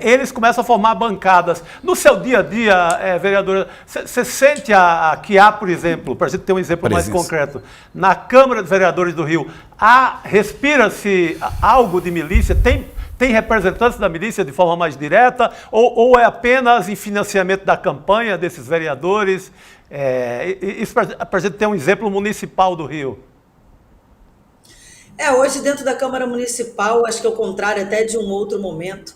eles começam a formar bancadas. No seu dia a dia, vereadora, você sente que há, por exemplo, para a gente ter um exemplo mais concreto, na Câmara de Vereadores do Rio, respira-se algo de milícia? Tem representantes da milícia de forma mais direta ou é apenas em financiamento da campanha desses vereadores? Isso para a gente ter um exemplo municipal do Rio. Hoje dentro da Câmara Municipal, acho que ao contrário até de um outro momento,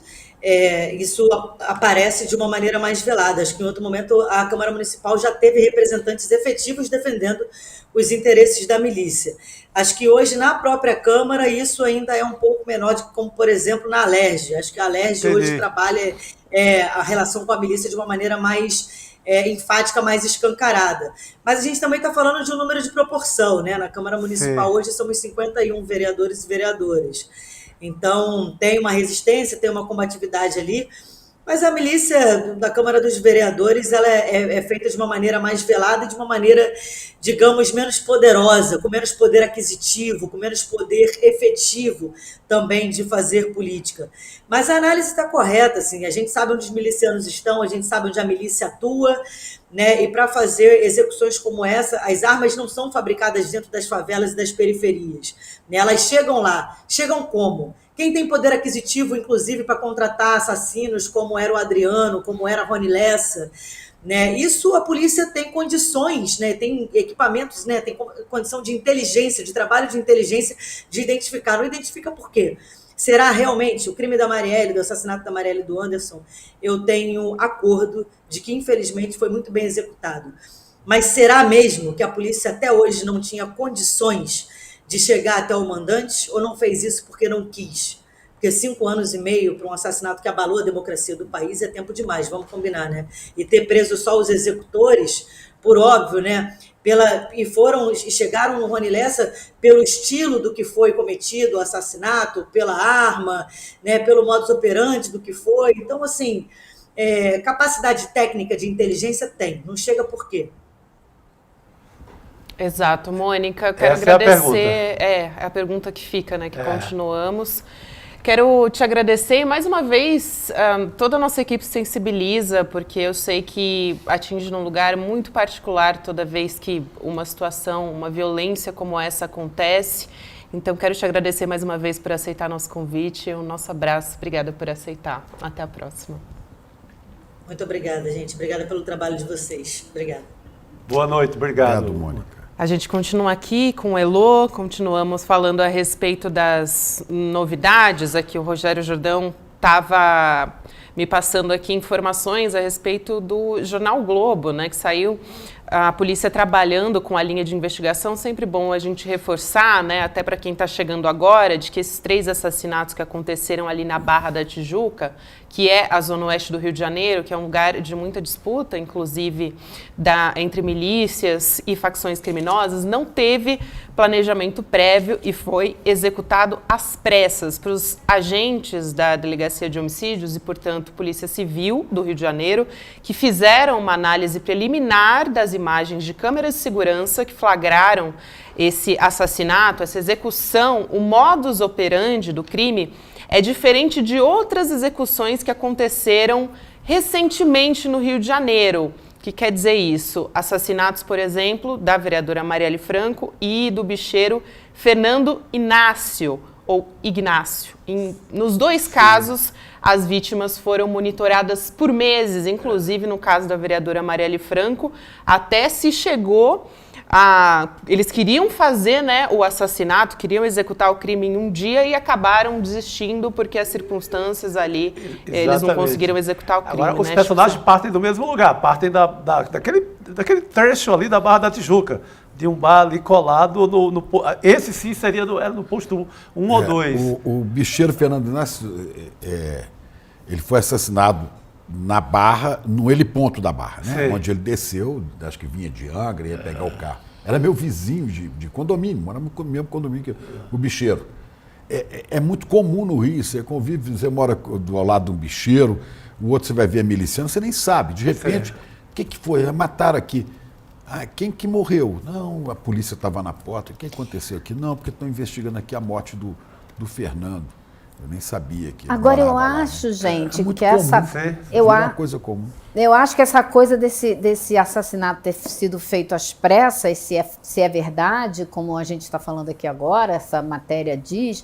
isso aparece de uma maneira mais velada. Acho que em outro momento a Câmara Municipal já teve representantes efetivos defendendo os interesses da milícia. Acho que hoje na própria Câmara isso ainda é um pouco menor do que como, por exemplo, na Alerj. Acho que a Alerj hoje trabalha a relação com a milícia de uma maneira mais enfática, mais escancarada. Mas a gente também está falando de um número de proporção, né? Na Câmara Municipal hoje somos 51 vereadores e vereadoras. Então, tem uma resistência, tem uma combatividade ali, mas a milícia da Câmara dos Vereadores ela é feita de uma maneira mais velada, de uma maneira, digamos, menos poderosa, com menos poder aquisitivo, com menos poder efetivo também de fazer política. Mas a análise está correta, assim, a gente sabe onde os milicianos estão, a gente sabe onde a milícia atua, né? E para fazer execuções como essa, as armas não são fabricadas dentro das favelas e das periferias. Né? Elas chegam lá. Chegam como? Quem tem poder aquisitivo, inclusive, para contratar assassinos, como era o Adriano, como era a Rony Lessa, né? Isso a polícia tem condições, né? Tem equipamentos, né? Tem condição de inteligência, de trabalho de inteligência, de identificar. Não identifica por quê? Será realmente o crime da Marielle, do assassinato da Marielle e do Anderson? Eu tenho acordo de que, infelizmente, foi muito bem executado. Mas será mesmo que a polícia até hoje não tinha condições de chegar até o mandante ou não fez isso porque não quis? Porque 5 anos e meio para um assassinato que abalou a democracia do país é tempo demais, vamos combinar, né? E ter preso só os executores, por óbvio, né? E chegaram no Rony Lessa pelo estilo do que foi cometido, o assassinato, pela arma, né? Pelo modus operandi do que foi. Então, assim, capacidade técnica de inteligência tem, não chega por quê? Exato, Mônica, quero Essa é a agradecer. É a pergunta que fica, né? Que continuamos. Quero te agradecer e, mais uma vez, toda a nossa equipe se sensibiliza, porque eu sei que atinge num lugar muito particular toda vez que uma situação, uma violência como essa acontece. Então, quero te agradecer mais uma vez por aceitar nosso convite. Um nosso abraço. Obrigada por aceitar. Até a próxima. Muito obrigada, gente. Obrigada pelo trabalho de vocês. Obrigada. Boa noite, obrigado. Obrigado, Mônica. A gente continua aqui com o Elô, continuamos falando a respeito das novidades. Aqui o Rogério Jordão estava me passando aqui informações a respeito do jornal Globo, né, que saiu a polícia trabalhando com a linha de investigação. Sempre bom a gente reforçar, né, até para quem está chegando agora, de que esses 3 assassinatos que aconteceram ali na Barra da Tijuca, que é a zona oeste do Rio de Janeiro, que é um lugar de muita disputa, inclusive entre milícias e facções criminosas, não teve planejamento prévio e foi executado às pressas para os agentes da Delegacia de Homicídios e, portanto, Polícia Civil do Rio de Janeiro, que fizeram uma análise preliminar das imagens de câmeras de segurança que flagraram esse assassinato, essa execução. O modus operandi do crime é diferente de outras execuções que aconteceram recentemente no Rio de Janeiro. O que quer dizer isso? Assassinatos, por exemplo, da vereadora Marielle Franco e do bicheiro Fernando Inácio, ou Ignácio. Nos 2 casos, as vítimas foram monitoradas por meses, inclusive no caso da vereadora Marielle Franco, até se chegou eles queriam fazer, né, o assassinato, queriam executar o crime em um dia e acabaram desistindo porque as circunstâncias ali, eles não conseguiram executar o crime. Agora, os né, personagens partem do mesmo lugar, partem daquele trecho ali da Barra da Tijuca, de um bar ali colado no esse sim era no posto 1 ou 2. O bicheiro Fernando Inácio, ele foi assassinado na Barra, no heliponto da Barra, né? Sei. Onde ele desceu, acho que vinha de Angra, ia pegar o carro. Era meu vizinho de condomínio, morava no mesmo condomínio que o bicheiro. É muito comum no Rio, você convive, você mora ao lado de um bicheiro, o outro você vai ver miliciano, você nem sabe. De repente, o que foi? Mataram aqui. Quem que morreu? Não, a polícia estava na porta. O que aconteceu aqui? Não, porque estão investigando aqui a morte do Fernando. Eu nem sabia que. Agora eu acho, gente, muito que essa. É uma coisa comum. Eu acho que essa coisa desse assassinato ter sido feito às pressas, se é verdade, como a gente está falando aqui agora, essa matéria diz.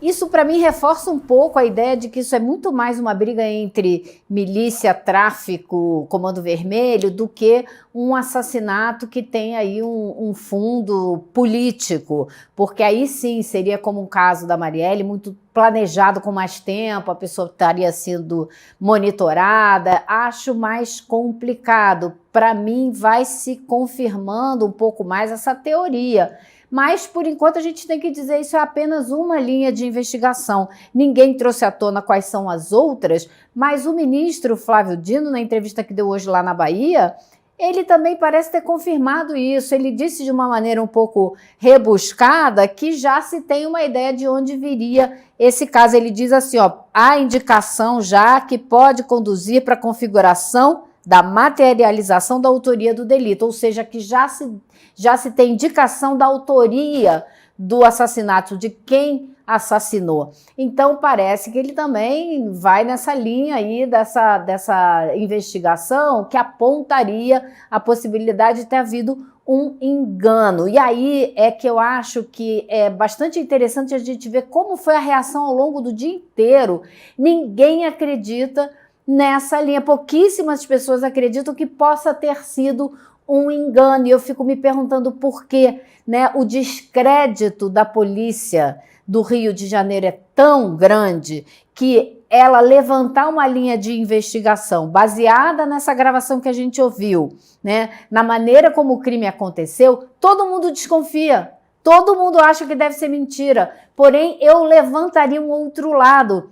Isso, para mim, reforça um pouco a ideia de que isso é muito mais uma briga entre milícia, tráfico, Comando Vermelho, do que um assassinato que tem aí um fundo político. Porque aí sim seria como um caso da Marielle, muito planejado com mais tempo, a pessoa estaria sendo monitorada. Acho mais complicado. Para mim, vai se confirmando um pouco mais essa teoria. Mas, por enquanto, a gente tem que dizer isso é apenas uma linha de investigação. Ninguém trouxe à tona quais são as outras, mas o ministro Flávio Dino, na entrevista que deu hoje lá na Bahia, ele também parece ter confirmado isso. Ele disse de uma maneira um pouco rebuscada que já se tem uma ideia de onde viria esse caso. Ele diz assim, há indicação já que pode conduzir para a configuração da materialização da autoria do delito, ou seja, que já se tem indicação da autoria do assassinato, de quem assassinou. Então, parece que ele também vai nessa linha aí dessa investigação que apontaria a possibilidade de ter havido um engano. E aí é que eu acho que é bastante interessante a gente ver como foi a reação ao longo do dia inteiro. Ninguém acredita nessa linha. Pouquíssimas pessoas acreditam que possa ter sido um engano. E eu fico me perguntando por quê, né? O descrédito da polícia do Rio de Janeiro é tão grande que ela levantar uma linha de investigação baseada nessa gravação que a gente ouviu, né? Na maneira como o crime aconteceu, todo mundo desconfia. Todo mundo acha que deve ser mentira. Porém, eu levantaria um outro lado.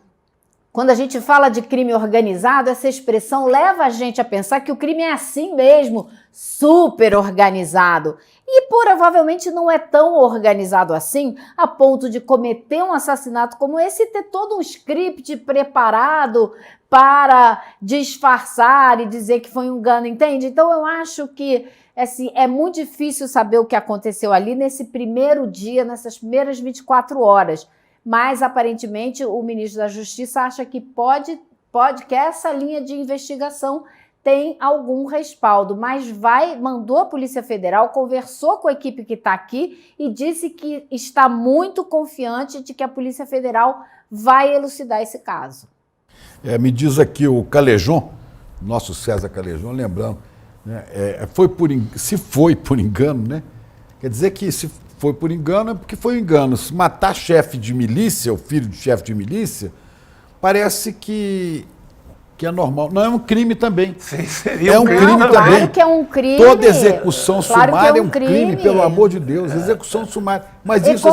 Quando a gente fala de crime organizado, essa expressão leva a gente a pensar que o crime é assim mesmo, super organizado. E provavelmente não é tão organizado assim, a ponto de cometer um assassinato como esse e ter todo um script preparado para disfarçar e dizer que foi um engano, entende? Então eu acho que assim, é muito difícil saber o que aconteceu ali nesse primeiro dia, nessas primeiras 24 horas. Mas, aparentemente, o ministro da Justiça acha que que essa linha de investigação tem algum respaldo, mas mandou a Polícia Federal, conversou com a equipe que está aqui e disse que está muito confiante de que a Polícia Federal vai elucidar esse caso. Me diz aqui o Calejon, nosso César Calejon, lembrando, né, se foi por engano, né? Quer dizer que se foi por engano é porque foi um engano. Se matar chefe de milícia, o filho de chefe de milícia, parece que é normal. Não, é um crime também. Sim, seria um crime também. Claro que é um crime. Toda execução sumária é um crime, pelo amor de Deus. Execução sumária. Mas isso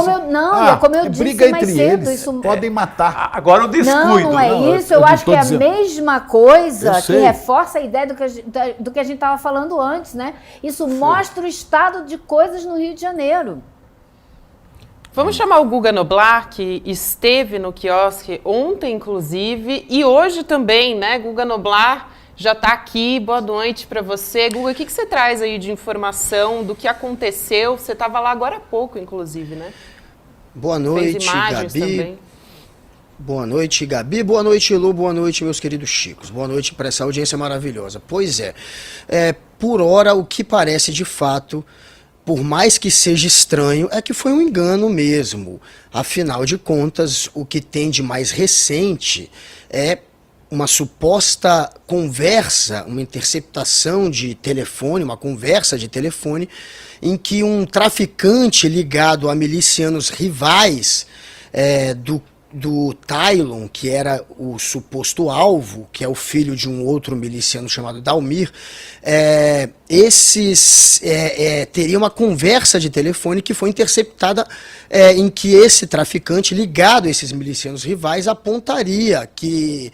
como eu disse briga mais entre cedo, eles, isso podem matar. Agora o descuido. Não é isso. Eu acho que é a mesma coisa que reforça a ideia do que a gente estava falando antes, né? Isso mostra o estado de coisas no Rio de Janeiro. Vamos chamar o Guga Noblar, que esteve no quiosque ontem, inclusive, e hoje também, né? Guga Noblar já está aqui. Boa noite para você. Guga, o que você traz aí de informação do que aconteceu? Você estava lá agora há pouco, inclusive, né? Boa noite, fez imagens Gabi. Também. Boa noite, Gabi. Boa noite, Lu. Boa noite, meus queridos chicos. Boa noite para essa audiência maravilhosa. Pois é, por hora, o que parece de fato, por mais que seja estranho, é que foi um engano mesmo. Afinal de contas, o que tem de mais recente é uma suposta conversa, uma interceptação de telefone, uma conversa de telefone, em que um traficante ligado a milicianos rivais do Tylon, que era o suposto alvo, que é o filho de um outro miliciano chamado Dalmir, teria uma conversa de telefone que foi interceptada, em que esse traficante ligado a esses milicianos rivais apontaria que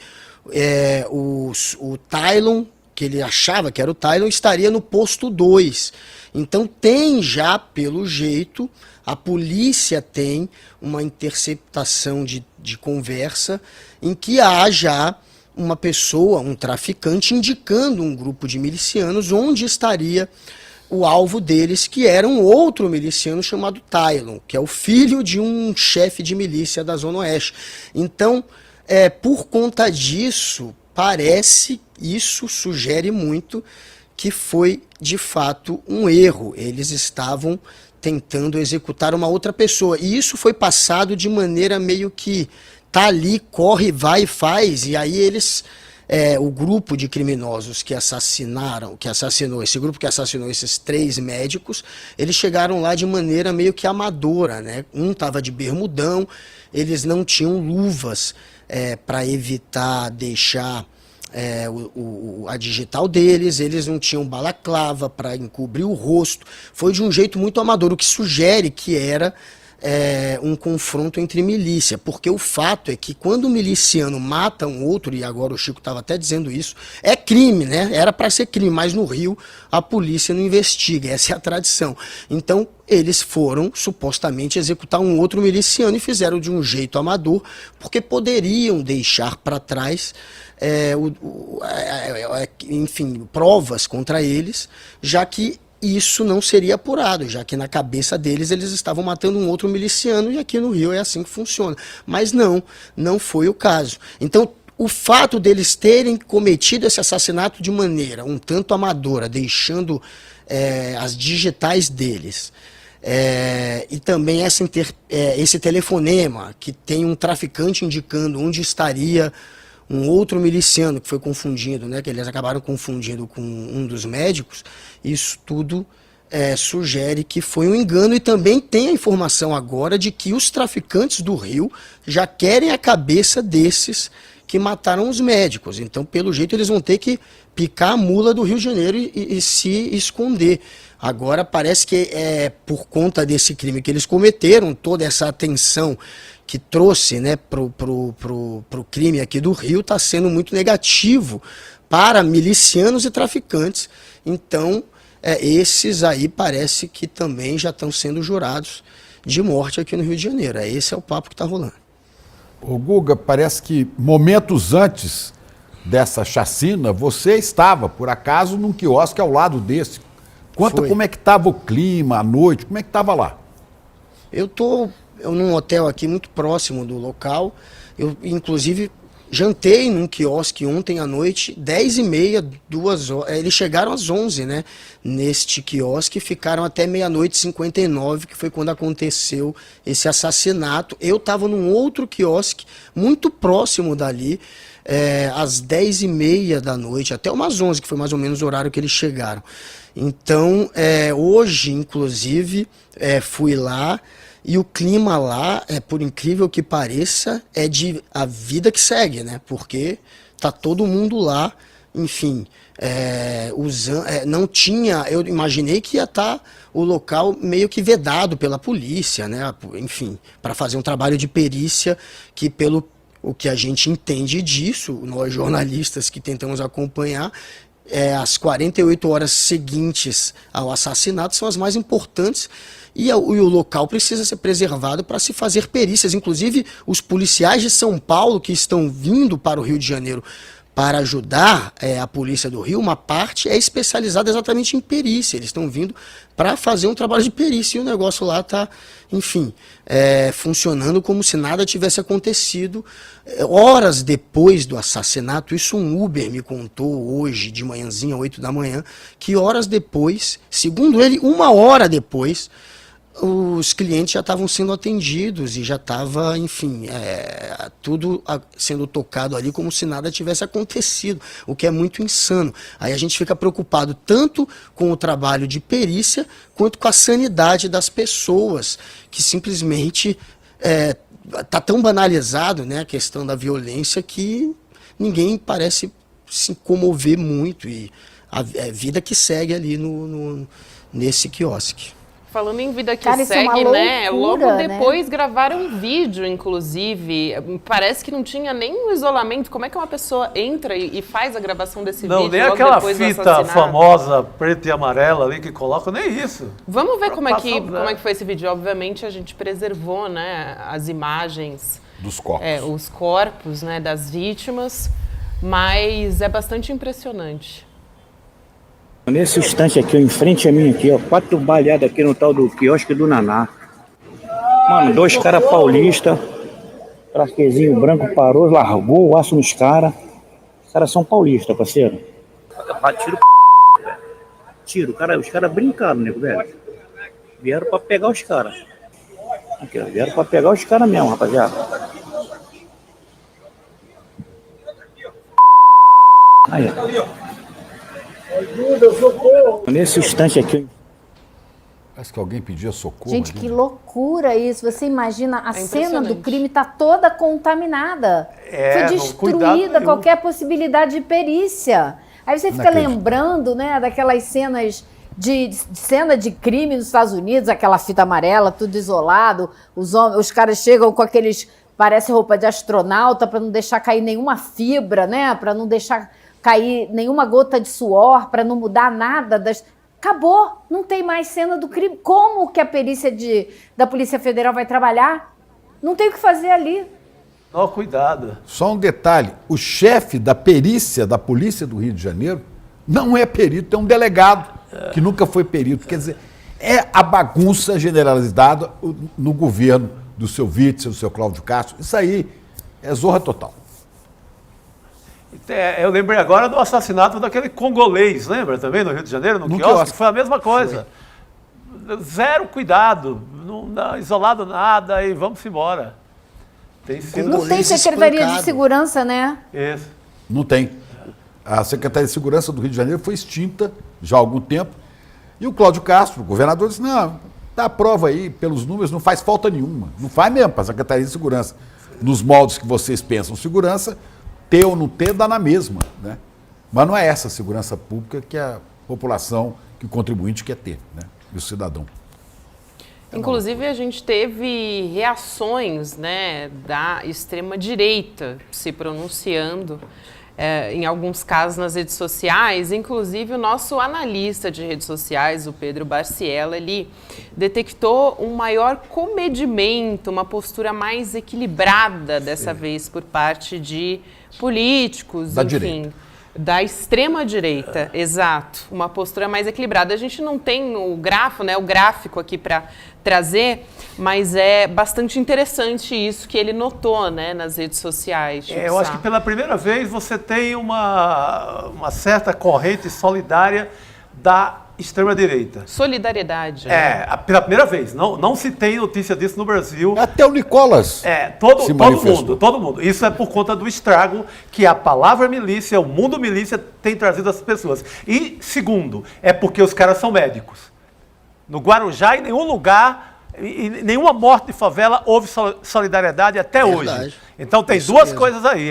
o Tylon, que ele achava que era o Tylon, estaria no posto 2. Então tem já, pelo jeito, a polícia tem uma interceptação de conversa em que há já uma pessoa, um traficante, indicando um grupo de milicianos onde estaria o alvo deles, que era um outro miliciano chamado Tylon, que é o filho de um chefe de milícia da Zona Oeste. Então, por conta disso, isso sugere muito que foi, de fato, um erro. Eles estavam tentando executar uma outra pessoa. E isso foi passado de maneira meio que tá ali, corre, vai e faz. E aí eles, o grupo de criminosos que assassinou esses 3 médicos, eles chegaram lá de maneira meio que amadora, né? Um estava de bermudão, eles não tinham luvas para evitar deixar a digital deles, eles não tinham balaclava para encobrir o rosto. Foi de um jeito muito amador, o que sugere que era um confronto entre milícia, porque o fato é que quando um miliciano mata um outro, e agora o Chico estava até dizendo isso, é crime, né? Era para ser crime, mas no Rio a polícia não investiga, essa é a tradição. Então eles foram supostamente executar um outro miliciano e fizeram de um jeito amador, porque poderiam deixar para trás enfim, provas contra eles, já que isso não seria apurado, já que na cabeça deles eles estavam matando um outro miliciano, e aqui no Rio é assim que funciona. Mas não foi o caso. Então, o fato deles terem cometido esse assassinato de maneira um tanto amadora, deixando as digitais deles, e também esse telefonema, que tem um traficante indicando onde estaria um outro miliciano que foi confundido, né, que eles acabaram confundindo com um dos médicos, isso tudo sugere que foi um engano. E também tem a informação agora de que os traficantes do Rio já querem a cabeça desses que mataram os médicos. Então, pelo jeito, eles vão ter que picar a mula do Rio de Janeiro e se esconder. Agora parece que por conta desse crime que eles cometeram, toda essa atenção que trouxe, né, pro crime aqui do Rio está sendo muito negativo para milicianos e traficantes. Então, esses aí parece que também já estão sendo jurados de morte aqui no Rio de Janeiro. Esse é o papo que está rolando. Ô Guga, parece que momentos antes dessa chacina, você estava, por acaso, num quiosque ao lado desse, Conta Foi. como é que estava o clima à noite, como é que estava lá? Eu num hotel aqui muito próximo do local. Eu, inclusive, jantei num quiosque ontem à noite, 10h30, 2 horas. Eles chegaram às 11, né? Neste quiosque, ficaram até 00:59, que foi quando aconteceu esse assassinato. Eu estava num outro quiosque, muito próximo dali, às 10h30 da noite, até umas 11, que foi mais ou menos o horário que eles chegaram. Então, hoje, inclusive, fui lá. E o clima lá, por incrível que pareça, é de a vida que segue, né? Porque tá todo mundo lá, enfim, não tinha, eu imaginei que ia estar o local meio que vedado pela polícia, né? Enfim, para fazer um trabalho de perícia que, pelo o que a gente entende disso, nós jornalistas que tentamos acompanhar, as 48 horas seguintes ao assassinato são as mais importantes. E o local precisa ser preservado para se fazer perícias. Inclusive, os policiais de São Paulo que estão vindo para o Rio de Janeiro para ajudar a polícia do Rio, uma parte é especializada exatamente em perícia. Eles estão vindo para fazer um trabalho de perícia e o negócio lá está, enfim, funcionando como se nada tivesse acontecido. Horas depois do assassinato, isso um Uber me contou hoje de manhãzinha, 8 da manhã, que horas depois, segundo ele, 1 hora depois, os clientes já estavam sendo atendidos e já estava, enfim, tudo sendo tocado ali como se nada tivesse acontecido, o que é muito insano. Aí a gente fica preocupado tanto com o trabalho de perícia quanto com a sanidade das pessoas, que simplesmente está tão banalizado, né, a questão da violência, que ninguém parece se comover muito, e a vida que segue ali nesse quiosque. Falando em vida que Cara, isso é segue, uma né? loucura, Logo depois gravaram um vídeo, inclusive. Parece que não tinha nem um isolamento. Como é que uma pessoa entra e faz a gravação desse vídeo? Não, nem logo aquela depois do fita assassinato? famosa, preta e amarela ali que coloca, nem isso. Vamos ver como é que passar, foi esse vídeo. Obviamente a gente preservou, né, as imagens, Dos corpos. os corpos, né, das vítimas, mas é bastante impressionante. Nesse instante aqui, ó, em frente a mim aqui, ó, 4 baleadas aqui no tal do quiosque do Naná. Mano, 2 caras paulistas, traquezinho branco parou, largou o aço nos caras. Os caras são paulistas, parceiro. Tiro, velho. Tiro, os caras brincaram, nego, velho. Vieram pra pegar os caras. Aqui, ó, vieram pra pegar os caras mesmo, rapaziada. Aí, ó. Nesse instante aqui. Parece que alguém pedia socorro. Gente, ali, que né? loucura isso. Você imagina, a É cena do impressionante. crime está toda contaminada. Foi não, cuidado destruída nenhum. qualquer possibilidade de perícia. Aí você fica Inacreditável. lembrando, né, daquelas cenas de cena de crime nos Estados Unidos, aquela fita amarela, tudo isolado. Os caras chegam com aqueles, parece roupa de astronauta, para não deixar cair nenhuma fibra, né, para não deixar cair nenhuma gota de suor, para não mudar nada das... Acabou, não tem mais cena do crime. Como que a perícia da Polícia Federal vai trabalhar? Não tem o que fazer ali. Não, cuidado. Só um detalhe, o chefe da perícia da Polícia do Rio de Janeiro não é perito, é um delegado que nunca foi perito. Quer dizer, é a bagunça generalizada no governo do seu Witzel, do seu Cláudio Castro. Isso aí é zorra total. Eu lembrei agora do assassinato daquele congolês, lembra também, no Rio de Janeiro, no No quiosque? quiosque. Foi a mesma coisa. Zero cuidado, não isolado nada e vamos embora. Tem sido Não tem Secretaria de espancado. Segurança, né? isso. Não tem. A Secretaria de Segurança do Rio de Janeiro foi extinta já há algum tempo. E o Cláudio Castro, o governador, disse, não, dá a prova aí, pelos números, não faz falta nenhuma. Não faz mesmo para a Secretaria de Segurança. Nos moldes que vocês pensam segurança, ter ou não ter, dá na mesma, né? Mas não é essa a segurança pública que a população, que o contribuinte quer ter, né? E o cidadão. Inclusive, a gente teve reações, né, da extrema-direita se pronunciando, em alguns casos nas redes sociais. Inclusive, o nosso analista de redes sociais, o Pedro Barciela, ele detectou um maior comedimento, uma postura mais equilibrada dessa vez por parte de políticos, Da enfim, direita. Da extrema-direita, exato. Uma postura mais equilibrada. A gente não tem o gráfico aqui para trazer, mas é bastante interessante isso que ele notou, né, nas redes sociais. Eu acho que pela primeira vez você tem uma certa corrente solidária da extrema-direita. Solidariedade. Pela primeira vez. Não se tem notícia disso no Brasil. Até o Nicolas todo mundo. Isso é por conta do estrago que a palavra milícia, o mundo milícia tem trazido às pessoas. E, segundo, é porque os caras são médicos. No Guarujá, em nenhum lugar, em nenhuma morte de favela, houve solidariedade até hoje. Então tem duas coisas aí.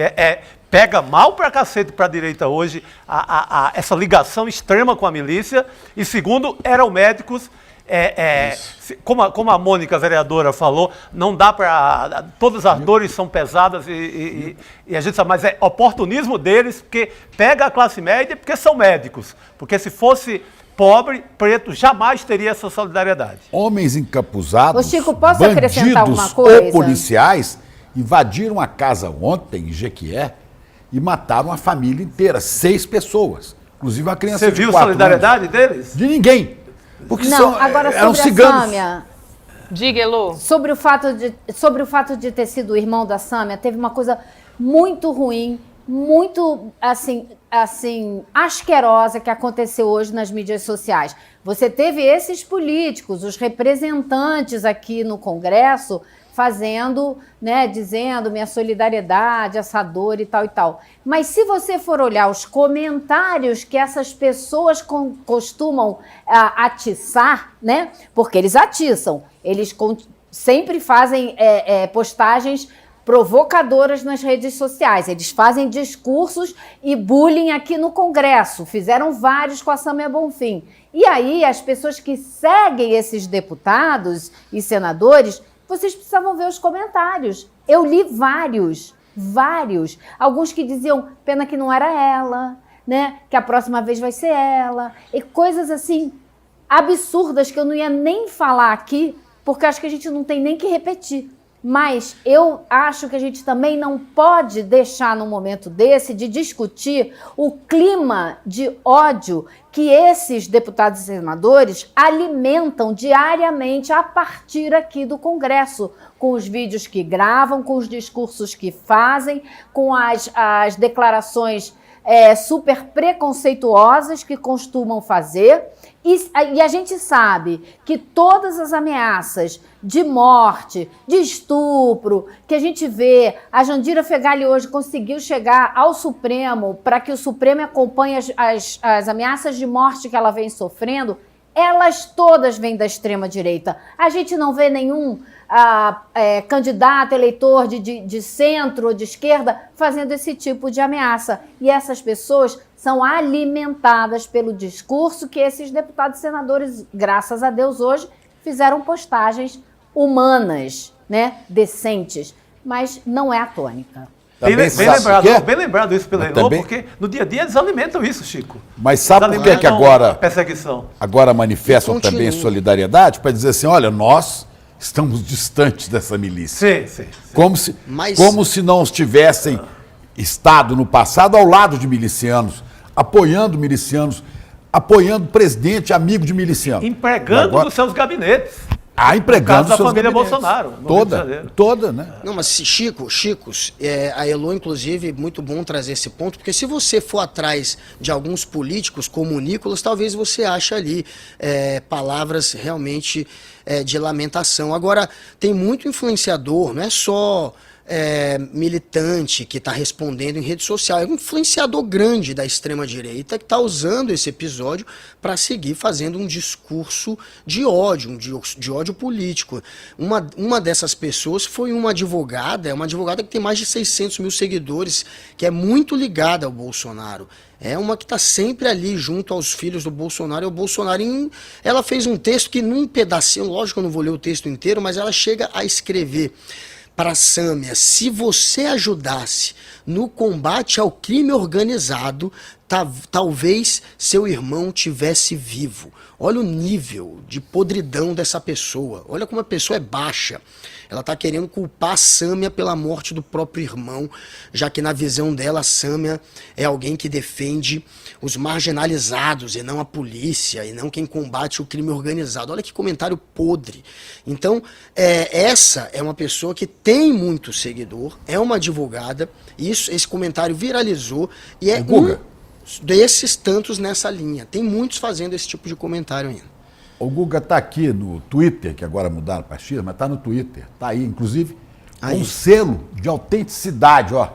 Pega mal pra cacete pra direita hoje essa ligação extrema com a milícia. E segundo, eram médicos. Como a Mônica, a vereadora, falou, não dá para... Todas as dores são pesadas e a gente sabe, mas é oportunismo deles, porque pega a classe média porque são médicos. Porque se fosse pobre, preto, jamais teria essa solidariedade. Homens encapuzados, Ô, Chico, posso acrescentar bandidos alguma coisa? ou policiais invadiram a casa ontem, em Jequié, e mataram a família inteira, 6 pessoas. Inclusive uma criança Você de viu a 4 solidariedade anos. deles? De ninguém. Porque Agora eram sobre ciganos. a Sâmia, Diga, Elô. sobre o fato de ter sido o irmão da Sâmia, teve uma coisa muito ruim, muito, assim, asquerosa que aconteceu hoje nas mídias sociais. Você teve esses políticos, os representantes aqui no Congresso, fazendo, né, dizendo minha solidariedade, essa dor e tal e tal. Mas se você for olhar os comentários que essas pessoas costumam atiçar, né, porque eles atiçam, eles sempre fazem postagens provocadoras nas redes sociais, eles fazem discursos e bullying aqui no Congresso, fizeram vários com a Sâmia Bonfim. E aí as pessoas que seguem esses deputados e senadores, vocês precisavam ver os comentários. Eu li vários. Alguns que diziam, pena que não era ela, né? Que a próxima vez vai ser ela. E coisas assim, absurdas que eu não ia nem falar aqui, porque acho que a gente não tem nem que repetir. Mas eu acho que a gente também não pode deixar num momento desse de discutir o clima de ódio que esses deputados e senadores alimentam diariamente a partir aqui do Congresso, com os vídeos que gravam, com os discursos que fazem, com as declarações super preconceituosas que costumam fazer. E a gente sabe que todas as ameaças de morte, de estupro, que a gente vê, a Jandira Fegali hoje conseguiu chegar ao Supremo para que o Supremo acompanhe as ameaças de morte que ela vem sofrendo, elas todas vêm da extrema-direita. A gente não vê nenhum candidato, eleitor de centro ou de esquerda fazendo esse tipo de ameaça. E essas pessoas são alimentadas pelo discurso que esses deputados e senadores, graças a Deus, hoje fizeram postagens humanas, né, decentes, mas não é a tônica. Bem lembrado isso pelo Elô, porque no dia a dia eles alimentam isso, Chico. Mas sabe por que agora, perseguição. Agora manifestam também solidariedade? Para dizer assim, olha, nós estamos distantes dessa milícia. Sim. Como se não tivessem estado no passado ao lado de milicianos, apoiando presidente, amigo de miliciano. Empregando nos seus gabinetes. Empregando da família Bolsonaro. Toda, né? Não, mas Chicos, a Elô, inclusive, muito bom trazer esse ponto, porque se você for atrás de alguns políticos, como o Nicolas, talvez você ache ali palavras realmente de lamentação. Agora, tem muito influenciador, não é só militante que está respondendo em rede social, é um influenciador grande da extrema-direita que está usando esse episódio para seguir fazendo um discurso de ódio, de ódio político. Uma dessas pessoas foi uma advogada que tem mais de 600 mil seguidores, que é muito ligada ao Bolsonaro. É uma que está sempre ali junto aos filhos do Bolsonaro e o Bolsonaro. Ela fez um texto que num pedacinho, lógico que eu não vou ler o texto inteiro, mas ela chega a escrever para a Sâmia: se você ajudasse no combate ao crime organizado, talvez seu irmão tivesse vivo. Olha o nível de podridão dessa pessoa. Olha como a pessoa é baixa. Ela está querendo culpar a Sâmia pela morte do próprio irmão, já que na visão dela a Sâmia é alguém que defende os marginalizados e não a polícia, e não quem combate o crime organizado. Olha que comentário podre. Então, essa é uma pessoa que tem muito seguidor, é uma advogada, esse comentário viralizou e é desses tantos nessa linha. Tem muitos fazendo esse tipo de comentário ainda. O Guga está aqui no Twitter, que agora mudaram para X, mas está no Twitter. Está aí, inclusive, com um selo de autenticidade, ó.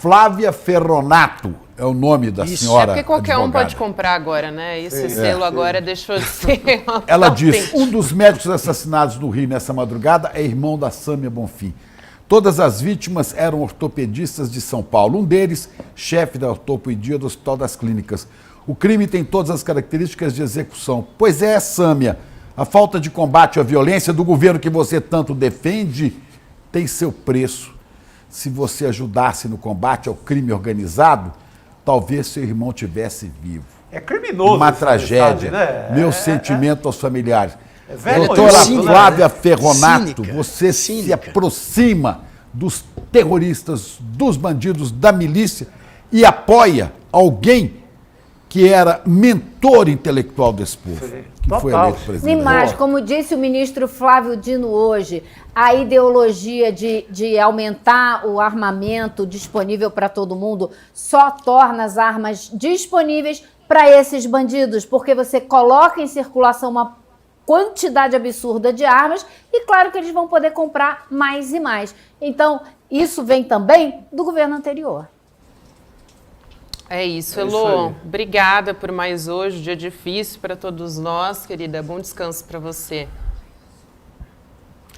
Flávia Ferronato é o nome da senhora. É porque qualquer advogada. um pode comprar agora, né? Esse selo agora deixou de ser. Ela diz: um dos médicos assassinados no Rio nessa madrugada é irmão da Sâmia Bonfim. Todas as vítimas eram ortopedistas de São Paulo. Um deles, chefe da ortopedia do Hospital das Clínicas. O crime tem todas as características de execução. Pois é, Sâmia, a falta de combate à violência do governo que você tanto defende tem seu preço. Se você ajudasse no combate ao crime organizado, talvez seu irmão tivesse vivo. É criminoso. Uma essa tragédia. mensagem, né? Meu sentimento aos familiares. vergonhoso, Doutora né? Flávia Ferronato, Cínica, você se cínica. aproxima dos terroristas, dos bandidos, da milícia e apoia alguém que era mentor intelectual desse povo, que foi eleito presidente. Nem mais, como disse o ministro Flávio Dino hoje, a ideologia de aumentar o armamento disponível para todo mundo só torna as armas disponíveis para esses bandidos, porque você coloca em circulação uma quantidade absurda de armas e claro que eles vão poder comprar mais e mais. Então, isso vem também do governo anterior. É isso, Elô. Obrigada por mais hoje, dia difícil para todos nós, querida. Bom descanso para você.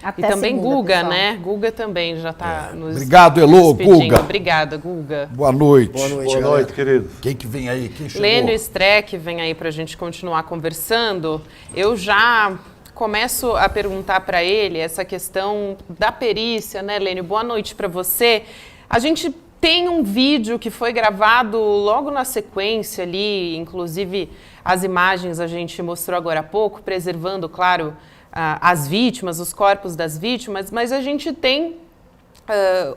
Até e também segunda, Guga, pessoal. né? Guga também já está nos Obrigado, Elô, despedindo. Guga. Obrigada, Guga. Boa noite. Boa noite, Boa galera. noite, querido. Quem que vem aí? Quem chegou? Lênio Streck vem aí para a gente continuar conversando. Eu já começo a perguntar para ele essa questão da perícia, né, Lênio? Boa noite para você. A gente tem um vídeo que foi gravado logo na sequência ali, inclusive as imagens a gente mostrou agora há pouco, preservando, claro, as vítimas, os corpos das vítimas, mas a gente tem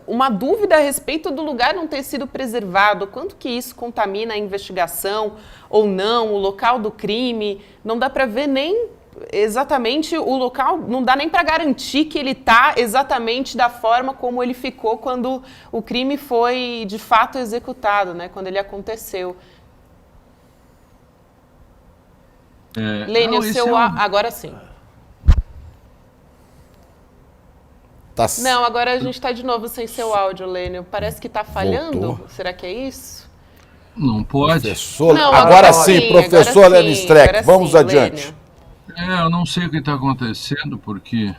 uma dúvida a respeito do lugar não ter sido preservado, quanto que isso contamina a investigação ou não, o local do crime, não dá para ver nem exatamente o local, não dá nem para garantir que ele está exatamente da forma como ele ficou quando o crime foi de fato executado, né? Quando ele aconteceu. Lênio, agora sim. Tá... Não, agora a gente está de novo sem seu áudio, Lênio. Parece que está falhando. Voltou. Será que é isso? Não pode? Professor, Não, agora sim, professor agora Lênio Streck, agora vamos sim, adiante. Lênio. Eu não sei o que está acontecendo, porque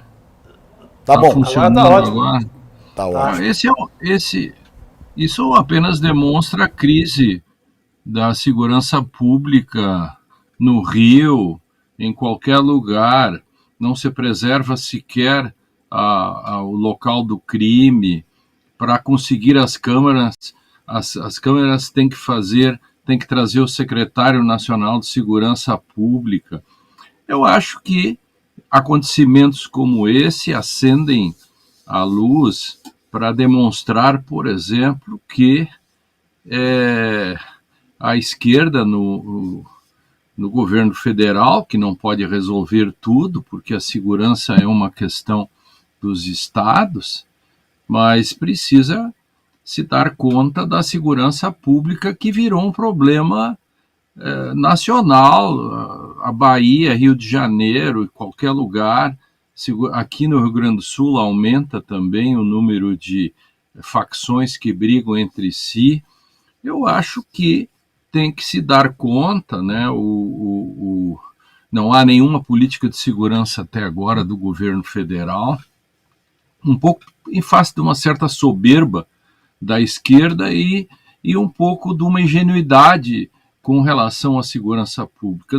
Tá bom, funcionando agora tá ótimo. agora. tá ótimo. Isso apenas demonstra a crise da segurança pública no Rio, em qualquer lugar. Não se preserva sequer o local do crime. Para conseguir as câmeras, as câmeras têm que trazer o secretário nacional de segurança pública. Eu acho que acontecimentos como esse acendem a luz para demonstrar, por exemplo, que a esquerda no governo federal, que não pode resolver tudo, porque a segurança é uma questão dos estados, mas precisa se dar conta da segurança pública que virou um problema nacional. A Bahia, Rio de Janeiro, qualquer lugar. Aqui no Rio Grande do Sul aumenta também o número de facções que brigam entre si. Eu acho que tem que se dar conta, né? Não há nenhuma política de segurança até agora do governo federal, um pouco em face de uma certa soberba da esquerda e um pouco de uma ingenuidade com relação à segurança pública.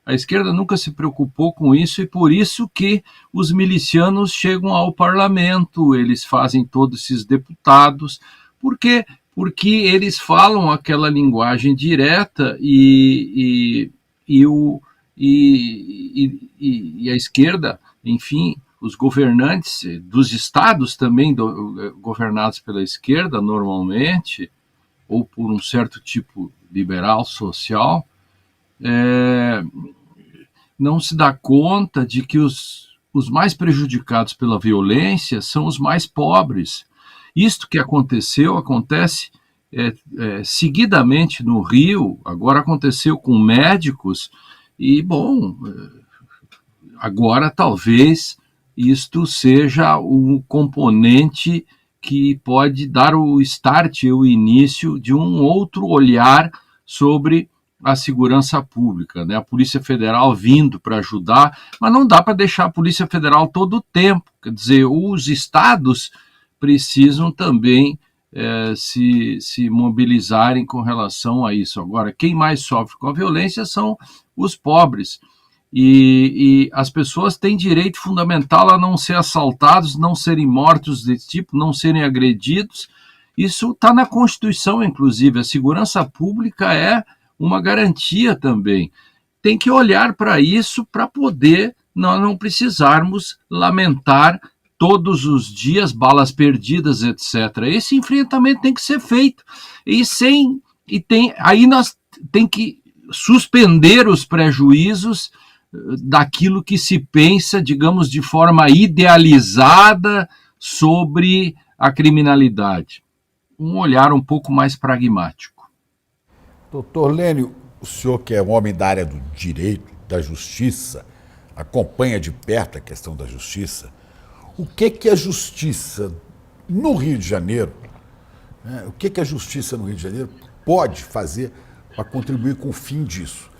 A esquerda nunca se preocupou com isso e por isso que os milicianos chegam ao parlamento, eles fazem todos esses deputados, porque porque eles falam aquela linguagem direta e a esquerda, enfim, os governantes dos estados também governados pela esquerda normalmente, ou por um certo tipo liberal social, não se dá conta de que os mais prejudicados pela violência são os mais pobres. Isto que acontece seguidamente no Rio, agora aconteceu com médicos, e, bom, agora talvez isto seja o componente que pode dar o start, o início de um outro olhar sobre a segurança pública, né? A Polícia Federal vindo para ajudar, mas não dá para deixar a Polícia Federal todo o tempo. Quer dizer, os estados precisam também se mobilizarem com relação a isso. Agora, quem mais sofre com a violência são os pobres. E as pessoas têm direito fundamental a não ser assaltados, não serem mortos desse tipo, não serem agredidos. Isso está na Constituição, inclusive. A segurança pública é uma garantia também. Tem que olhar para isso para poder nós não precisarmos lamentar todos os dias balas perdidas, etc. Esse enfrentamento tem que ser feito. Aí nós tem que suspender os prejuízos daquilo que se pensa, digamos, de forma idealizada sobre a criminalidade. Um olhar um pouco mais pragmático. Doutor Lênio, o senhor que é um homem da área do direito, da justiça, acompanha de perto a questão da justiça, o que a justiça no Rio de Janeiro, o que a justiça no Rio de Janeiro pode fazer para contribuir com o fim disso?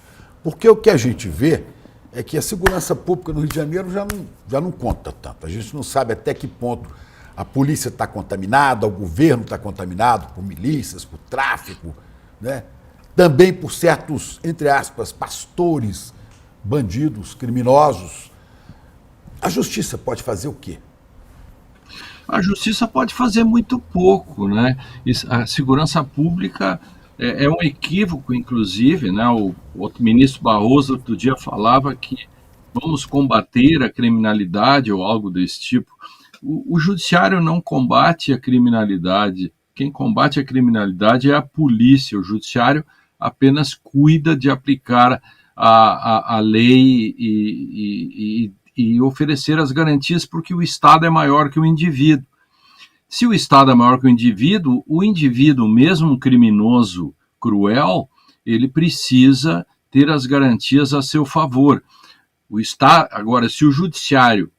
Porque o que a gente vê é que a segurança pública no Rio de Janeiro já não conta tanto. A gente não sabe até que ponto a polícia está contaminada, o governo está contaminado por milícias, por tráfico, né? Também por certos, entre aspas, pastores, bandidos, criminosos. A justiça pode fazer o quê? A justiça pode fazer muito pouco, né? A segurança pública é um equívoco, inclusive, né? O outro ministro Barroso outro dia falava que vamos combater a criminalidade ou algo desse tipo. O judiciário não combate a criminalidade. Quem combate a criminalidade é a polícia. O judiciário apenas cuida de aplicar a lei e oferecer as garantias, porque o Estado é maior que o indivíduo. Se o Estado é maior que o indivíduo, mesmo um criminoso cruel, ele precisa ter as garantias a seu favor. Agora, se o judiciário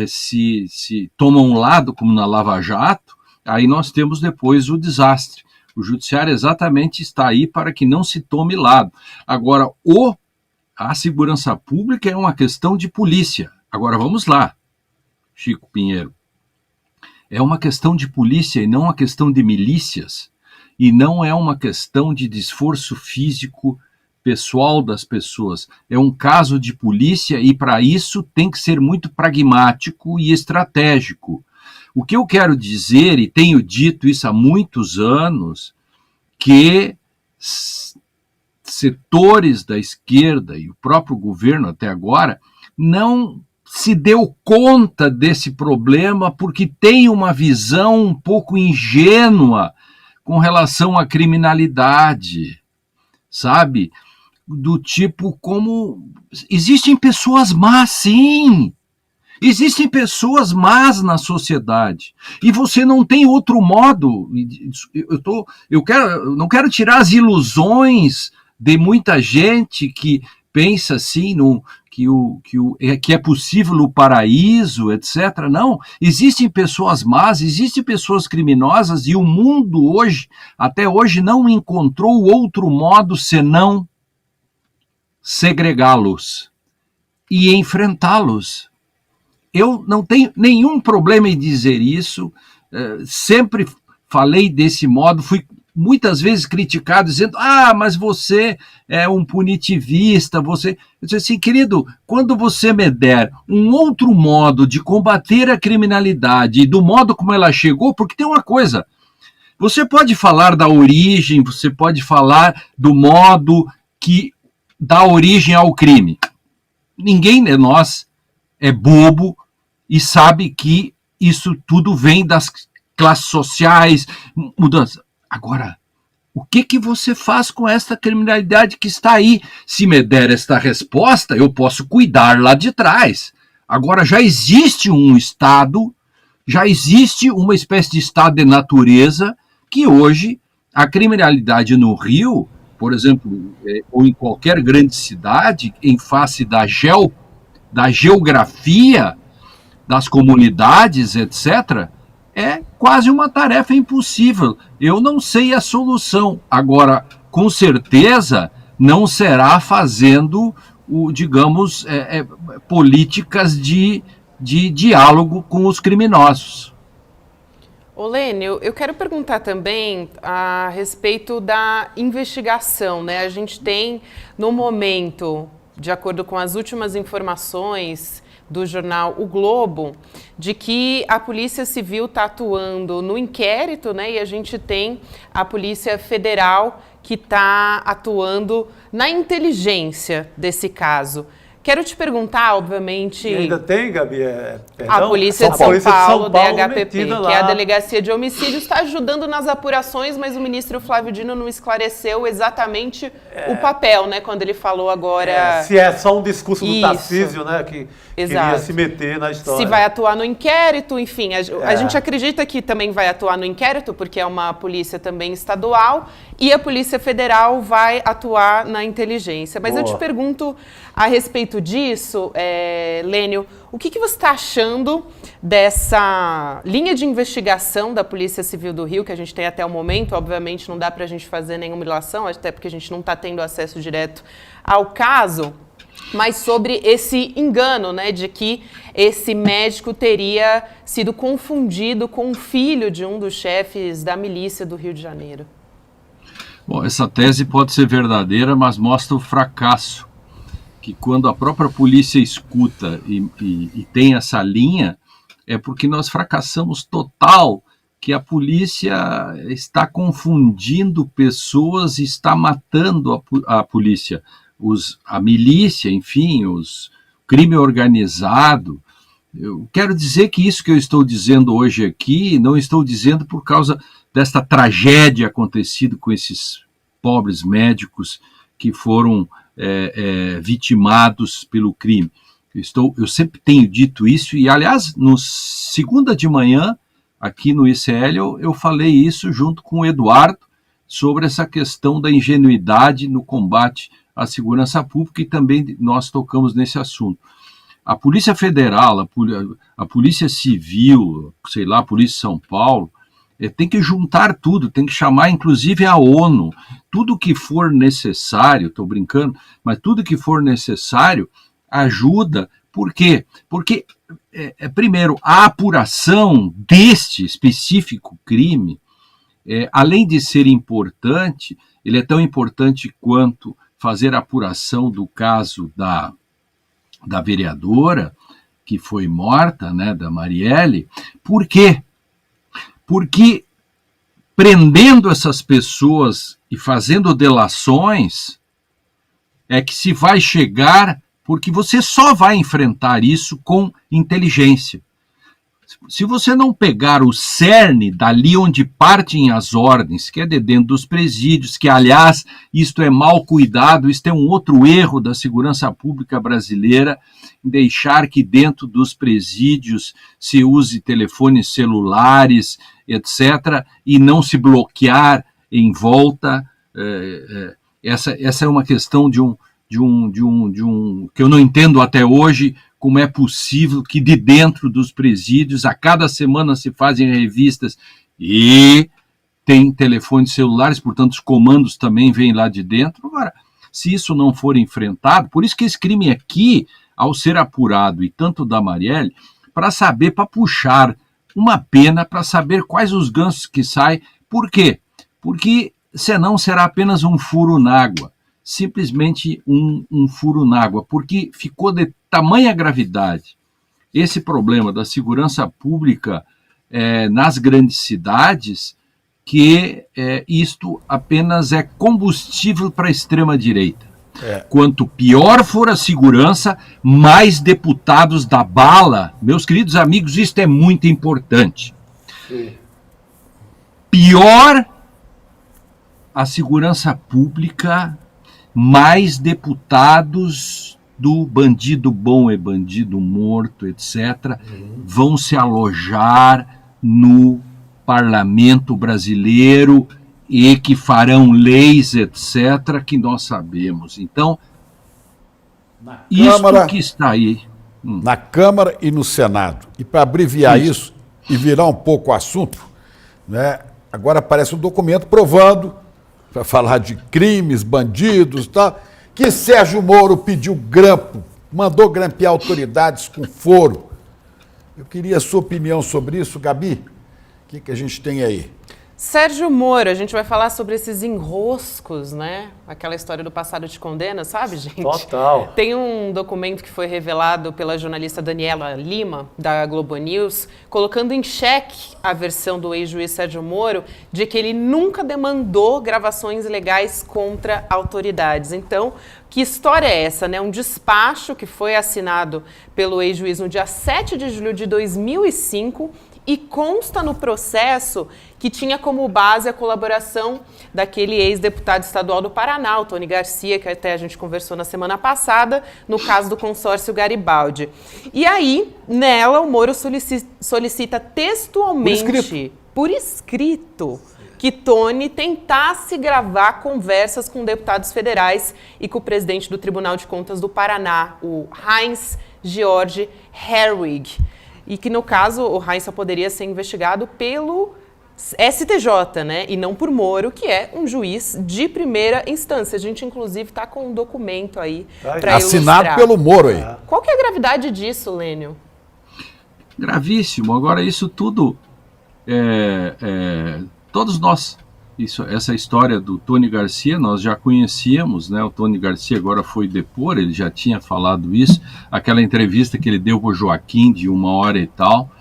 se toma um lado, como na Lava Jato, aí nós temos depois o desastre. O judiciário exatamente está aí para que não se tome lado. Agora, a segurança pública é uma questão de polícia. Agora, vamos lá, Chico Pinheiro. É uma questão de polícia e não uma questão de milícias, e não é uma questão de esforço físico pessoal das pessoas. É um caso de polícia e, para isso, tem que ser muito pragmático e estratégico. O que eu quero dizer, e tenho dito isso há muitos anos, que setores da esquerda e o próprio governo até agora não se deu conta desse problema porque tem uma visão um pouco ingênua com relação à criminalidade, sabe? Do tipo como... Existem pessoas más, sim! Existem pessoas más na sociedade e você não tem outro modo. Eu não quero tirar as ilusões de muita gente que pensa assim que é possível o paraíso, etc. Não, existem pessoas más, existem pessoas criminosas e o mundo hoje, até hoje, não encontrou outro modo senão segregá-los e enfrentá-los. Eu não tenho nenhum problema em dizer isso, sempre falei desse modo, fui muitas vezes criticado, dizendo, mas você é um punitivista, Eu disse assim, querido, quando você me der um outro modo de combater a criminalidade e do modo como ela chegou, porque tem uma coisa, Você pode falar da origem, você pode falar do modo que dá origem ao crime. Ninguém de nós é bobo e sabe que isso tudo vem das classes sociais, mudança. Agora, o que você faz com esta criminalidade que está aí? Se me der esta resposta, eu posso cuidar lá de trás. Agora, já existe um Estado, já existe uma espécie de Estado de natureza que hoje a criminalidade no Rio, por exemplo, ou em qualquer grande cidade, em face da geografia, das comunidades, etc., é quase uma tarefa impossível. Eu não sei a solução. Agora, com certeza, não será fazendo, digamos, políticas de diálogo com os criminosos. Ô Lênio, eu quero perguntar também a respeito da investigação, né? A gente tem, no momento, de acordo com as últimas informações do jornal O Globo, de que a Polícia Civil está atuando no inquérito, né? E a gente tem a Polícia Federal que está atuando na inteligência desse caso. Quero te perguntar, obviamente... E ainda tem, Gabi? A Polícia de São Paulo, DHPP, que é a Delegacia de Homicídios, está ajudando nas apurações, mas o ministro Flávio Dino não esclareceu exatamente o papel, né? Quando ele falou agora... se é só um discurso do Tarcísio, né? Que queria se meter na história. Se vai atuar no inquérito, enfim. A gente acredita que também vai atuar no inquérito, porque é uma polícia também estadual, e a Polícia Federal vai atuar na inteligência. Mas eu te pergunto a respeito disso, Lênio, o que você está achando dessa linha de investigação da Polícia Civil do Rio, que a gente tem até o momento? Obviamente não dá para a gente fazer nenhuma ilação, até porque a gente não está tendo acesso direto ao caso, mas sobre esse engano, né, de que esse médico teria sido confundido com o filho de um dos chefes da milícia do Rio de Janeiro. Bom, essa tese pode ser verdadeira, mas mostra o fracasso, que quando a própria polícia escuta e tem essa linha, é porque nós fracassamos total, que a polícia está confundindo pessoas e está matando a polícia. A milícia, enfim, o crime organizado. Eu quero dizer que isso que eu estou dizendo hoje aqui, não estou dizendo por causa desta tragédia acontecida com esses pobres médicos que foram vitimados pelo crime. Eu sempre tenho dito isso, e aliás, no segunda de manhã, aqui no ICL, eu falei isso junto com o Eduardo, sobre essa questão da ingenuidade no combate à segurança pública, e também nós tocamos nesse assunto. A Polícia Federal, a Polícia Civil, sei lá, a Polícia de São Paulo, tem que juntar tudo, tem que chamar inclusive a ONU, tudo que for necessário, estou brincando, mas tudo que for necessário ajuda. Por quê? Porque, primeiro, a apuração deste específico crime, além de ser importante, ele é tão importante quanto fazer a apuração do caso da vereadora que foi morta, né, da Marielle. Por quê? Porque prendendo essas pessoas e fazendo delações é que se vai chegar, porque você só vai enfrentar isso com inteligência. Se você não pegar o cerne dali onde partem as ordens, que é de dentro dos presídios, que, aliás, isto é mal cuidado, isto é um outro erro da segurança pública brasileira, deixar que dentro dos presídios se use telefones celulares, etc., e não se bloquear em volta. Essa é uma questão de um que eu não entendo até hoje, como é possível que de dentro dos presídios, a cada semana se fazem revistas e tem telefones celulares, portanto os comandos também vêm lá de dentro. Agora, se isso não for enfrentado, por isso que esse crime aqui, ao ser apurado, e tanto da Marielle, para saber, para puxar uma pena, para saber quais os ganchos que saem. Por quê? Porque senão será apenas um furo na água. Simplesmente um furo na água, porque ficou de tamanha gravidade esse problema da segurança pública nas grandes cidades, que isto apenas é combustível para a extrema-direita. Quanto pior for a segurança, mais deputados da bala. Meus queridos amigos, isto é muito importante. Sim. Pior a segurança pública, mais deputados do bandido bom é bandido morto, etc., vão se alojar no parlamento brasileiro e que farão leis, etc., que nós sabemos. Então, isto que está aí... Na Câmara e no Senado. E para abreviar isso e virar um pouco o assunto, né, agora aparece um documento provando, para falar de crimes, bandidos e tal, que Sérgio Moro pediu grampo, mandou grampear autoridades com foro. Eu queria a sua opinião sobre isso, Gabi. O que a gente tem aí? Sérgio Moro, a gente vai falar sobre esses enroscos, né? Aquela história do passado te condena, sabe, gente? Total. Tem um documento que foi revelado pela jornalista Daniela Lima, da Globo News, colocando em xeque a versão do ex-juiz Sérgio Moro de que ele nunca demandou gravações ilegais contra autoridades. Então, que história é essa, né? Um despacho que foi assinado pelo ex-juiz no dia 7 de julho de 2005 e consta no processo que tinha como base a colaboração daquele ex-deputado estadual do Paraná, o Tony Garcia, que até a gente conversou na semana passada, no caso do consórcio Garibaldi. E aí, nela, o Moro solicita textualmente, por escrito, que Tony tentasse gravar conversas com deputados federais e com o presidente do Tribunal de Contas do Paraná, o Heinz Georg Herwig. E que, no caso, o Heinz só poderia ser investigado pelo STJ, né? E não por Moro, que é um juiz de primeira instância. A gente, inclusive, está com um documento aí para ilustrar. Assinado pelo Moro aí. Qual que é a gravidade disso, Lênio? Gravíssimo. Agora, isso tudo... todos nós... essa história do Tony Garcia nós já conhecíamos, né? O Tony Garcia agora foi depor, ele já tinha falado isso, aquela entrevista que ele deu para o Joaquim de 1 hora e tal,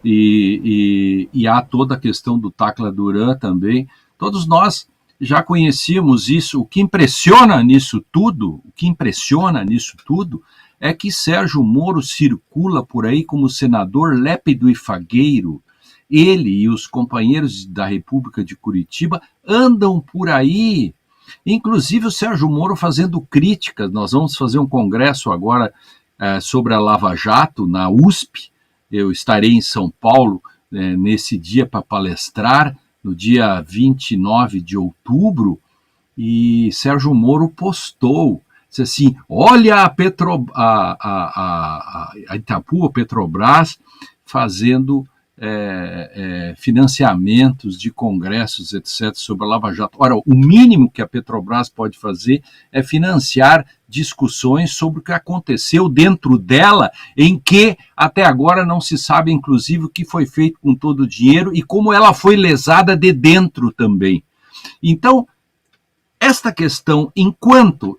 e há toda a questão do Tacla Duran também. Todos nós já conhecíamos isso. O que impressiona nisso tudo é que Sérgio Moro circula por aí como senador lépido e fagueiro. Ele e os companheiros da República de Curitiba andam por aí, inclusive o Sérgio Moro fazendo críticas. Nós vamos fazer um congresso agora sobre a Lava Jato na USP. Eu estarei em São Paulo nesse dia para palestrar, no dia 29 de outubro, e Sérgio Moro postou, disse assim, olha a Itaipu, a Petrobras, fazendo... financiamentos de congressos, etc., sobre a Lava Jato. Ora, o mínimo que a Petrobras pode fazer é financiar discussões sobre o que aconteceu dentro dela, em que até agora não se sabe, inclusive, o que foi feito com todo o dinheiro e como ela foi lesada de dentro também. Então, esta questão, enquanto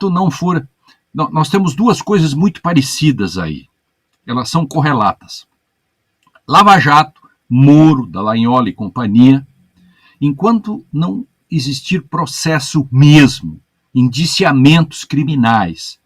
não for... Nós temos duas coisas muito parecidas aí. Elas são correlatas. Lava Jato, Moro, Dallagnol e companhia, enquanto não existir processo mesmo, indiciamentos criminais,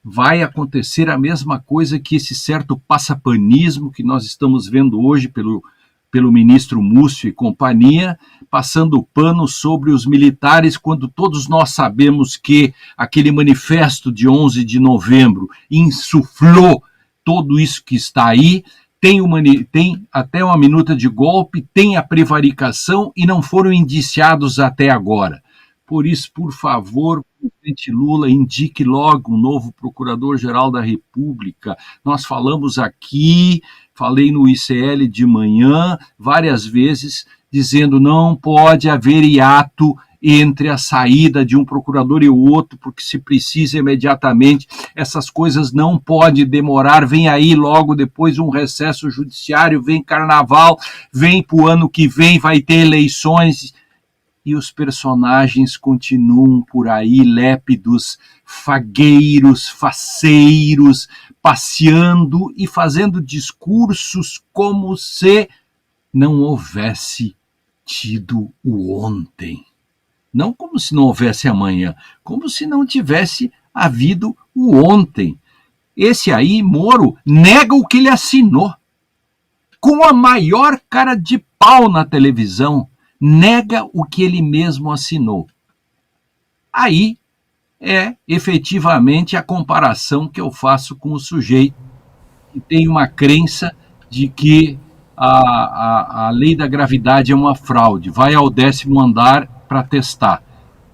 vai acontecer a mesma coisa que esse certo passapanismo que nós estamos vendo hoje pelo ministro Múcio e companhia, passando pano sobre os militares, quando todos nós sabemos que aquele manifesto de 11 de novembro insuflou tudo isso que está aí. Tem até uma minuta de golpe, tem a prevaricação e não foram indiciados até agora. Por isso, por favor, o presidente Lula indique logo um novo procurador-geral da República. Nós falamos aqui, falei no ICL de manhã, várias vezes, dizendo não pode haver hiato entre a saída de um procurador e o outro, porque se precisa imediatamente, essas coisas não podem demorar, vem aí logo depois um recesso judiciário, vem carnaval, vem para o ano que vem, vai ter eleições, e os personagens continuam por aí, lépidos, fagueiros, faceiros, passeando e fazendo discursos como se não houvesse tido o ontem. Não como se não houvesse amanhã, como se não tivesse havido o ontem. Esse aí, Moro, nega o que ele assinou. Com a maior cara de pau na televisão, nega o que ele mesmo assinou. Aí é efetivamente a comparação que eu faço com o sujeito que tem uma crença de que a lei da gravidade é uma fraude, vai ao 10º andar para testar.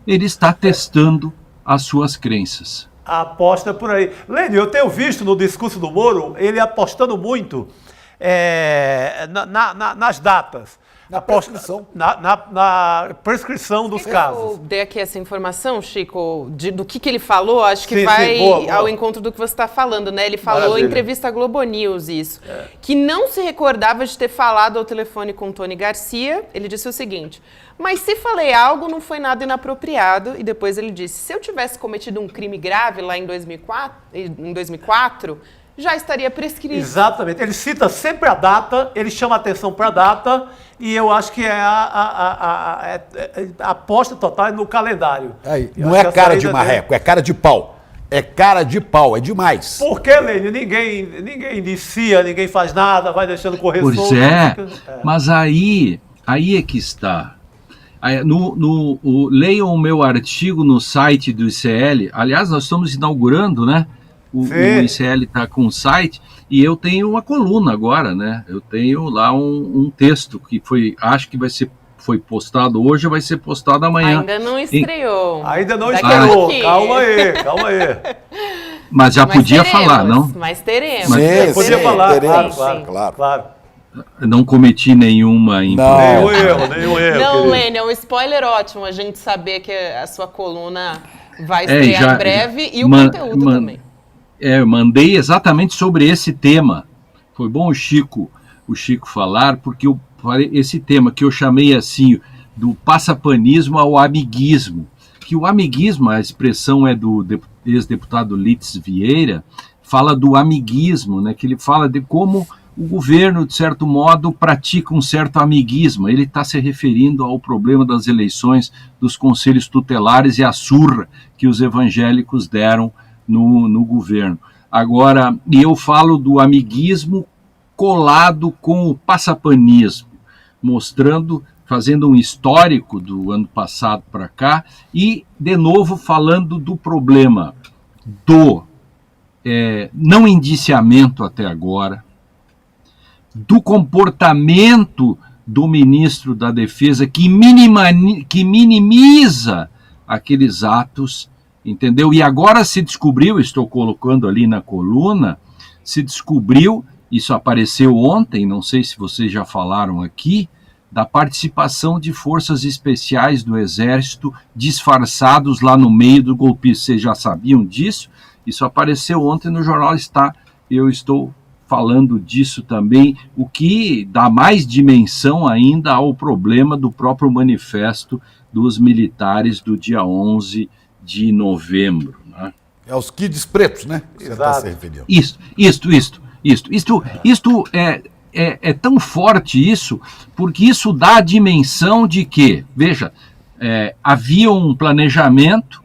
Ele está testando as suas crenças. Aposta por aí. Lênio, eu tenho visto no discurso do Moro ele apostando muito nas datas. Na prescrição. Na prescrição dos casos. Eu dei aqui essa informação, Chico, do que ele falou, acho que Sim, vai boa. ao encontro do que você está falando, né? Ele falou Maravilha. em entrevista à Globo News isso, que não se recordava de ter falado ao telefone com Tony Garcia. Ele disse o seguinte: mas se falei algo, não foi nada inapropriado. E depois ele disse: se eu tivesse cometido um crime grave lá em 2004 já estaria prescrito. Exatamente. Ele cita sempre a data, ele chama atenção para a data, e eu acho que a aposta total é no calendário. Aí, não é cara de marreco, é cara de pau. É cara de pau, é demais. Por que, Lênio? Ninguém inicia, ninguém faz nada, vai deixando correr Pois solto. Mas aí é que está. Leiam o meu artigo no site do ICL. Aliás, nós estamos inaugurando, né? O ICL está com o site e eu tenho uma coluna agora, né? Eu tenho lá um texto que acho que foi postado hoje, vai ser postado amanhã. Ainda não estreou. Ainda não estreou. Calma aí. Mas já podia teremos, falar, não? Mas teremos. Sim, Podia falar, teremos, claro. Não cometi nenhuma Nenhum erro. Não, Lênio, é um spoiler ótimo a gente saber que a sua coluna vai estrear em breve e o conteúdo também. Eu mandei exatamente sobre esse tema. Foi bom o Chico falar, porque esse tema que eu chamei assim, do passapanismo ao amiguismo, que o amiguismo, a expressão é do ex-deputado Litz Vieira, fala do amiguismo, né, que ele fala de como o governo, de certo modo, pratica um certo amiguismo. Ele está se referindo ao problema das eleições dos conselhos tutelares e a surra que os evangélicos deram no governo. Agora, eu falo do amiguismo colado com o passapanismo, fazendo um histórico do ano passado para cá e, de novo, falando do problema do não indiciamento até agora, do comportamento do ministro da Defesa que minimiza aqueles atos, entendeu? E agora se descobriu, estou colocando ali na coluna, isso apareceu ontem, não sei se vocês já falaram aqui, da participação de forças especiais do Exército disfarçados lá no meio do golpismo. Vocês já sabiam disso? Isso apareceu ontem no jornal Está. Eu estou falando disso também, o que dá mais dimensão ainda ao problema do próprio manifesto dos militares do dia 11 de novembro. Né? É os kids pretos, né? Você está se referindo. Isto é tão forte isso, porque isso dá a dimensão de que, veja, havia um planejamento,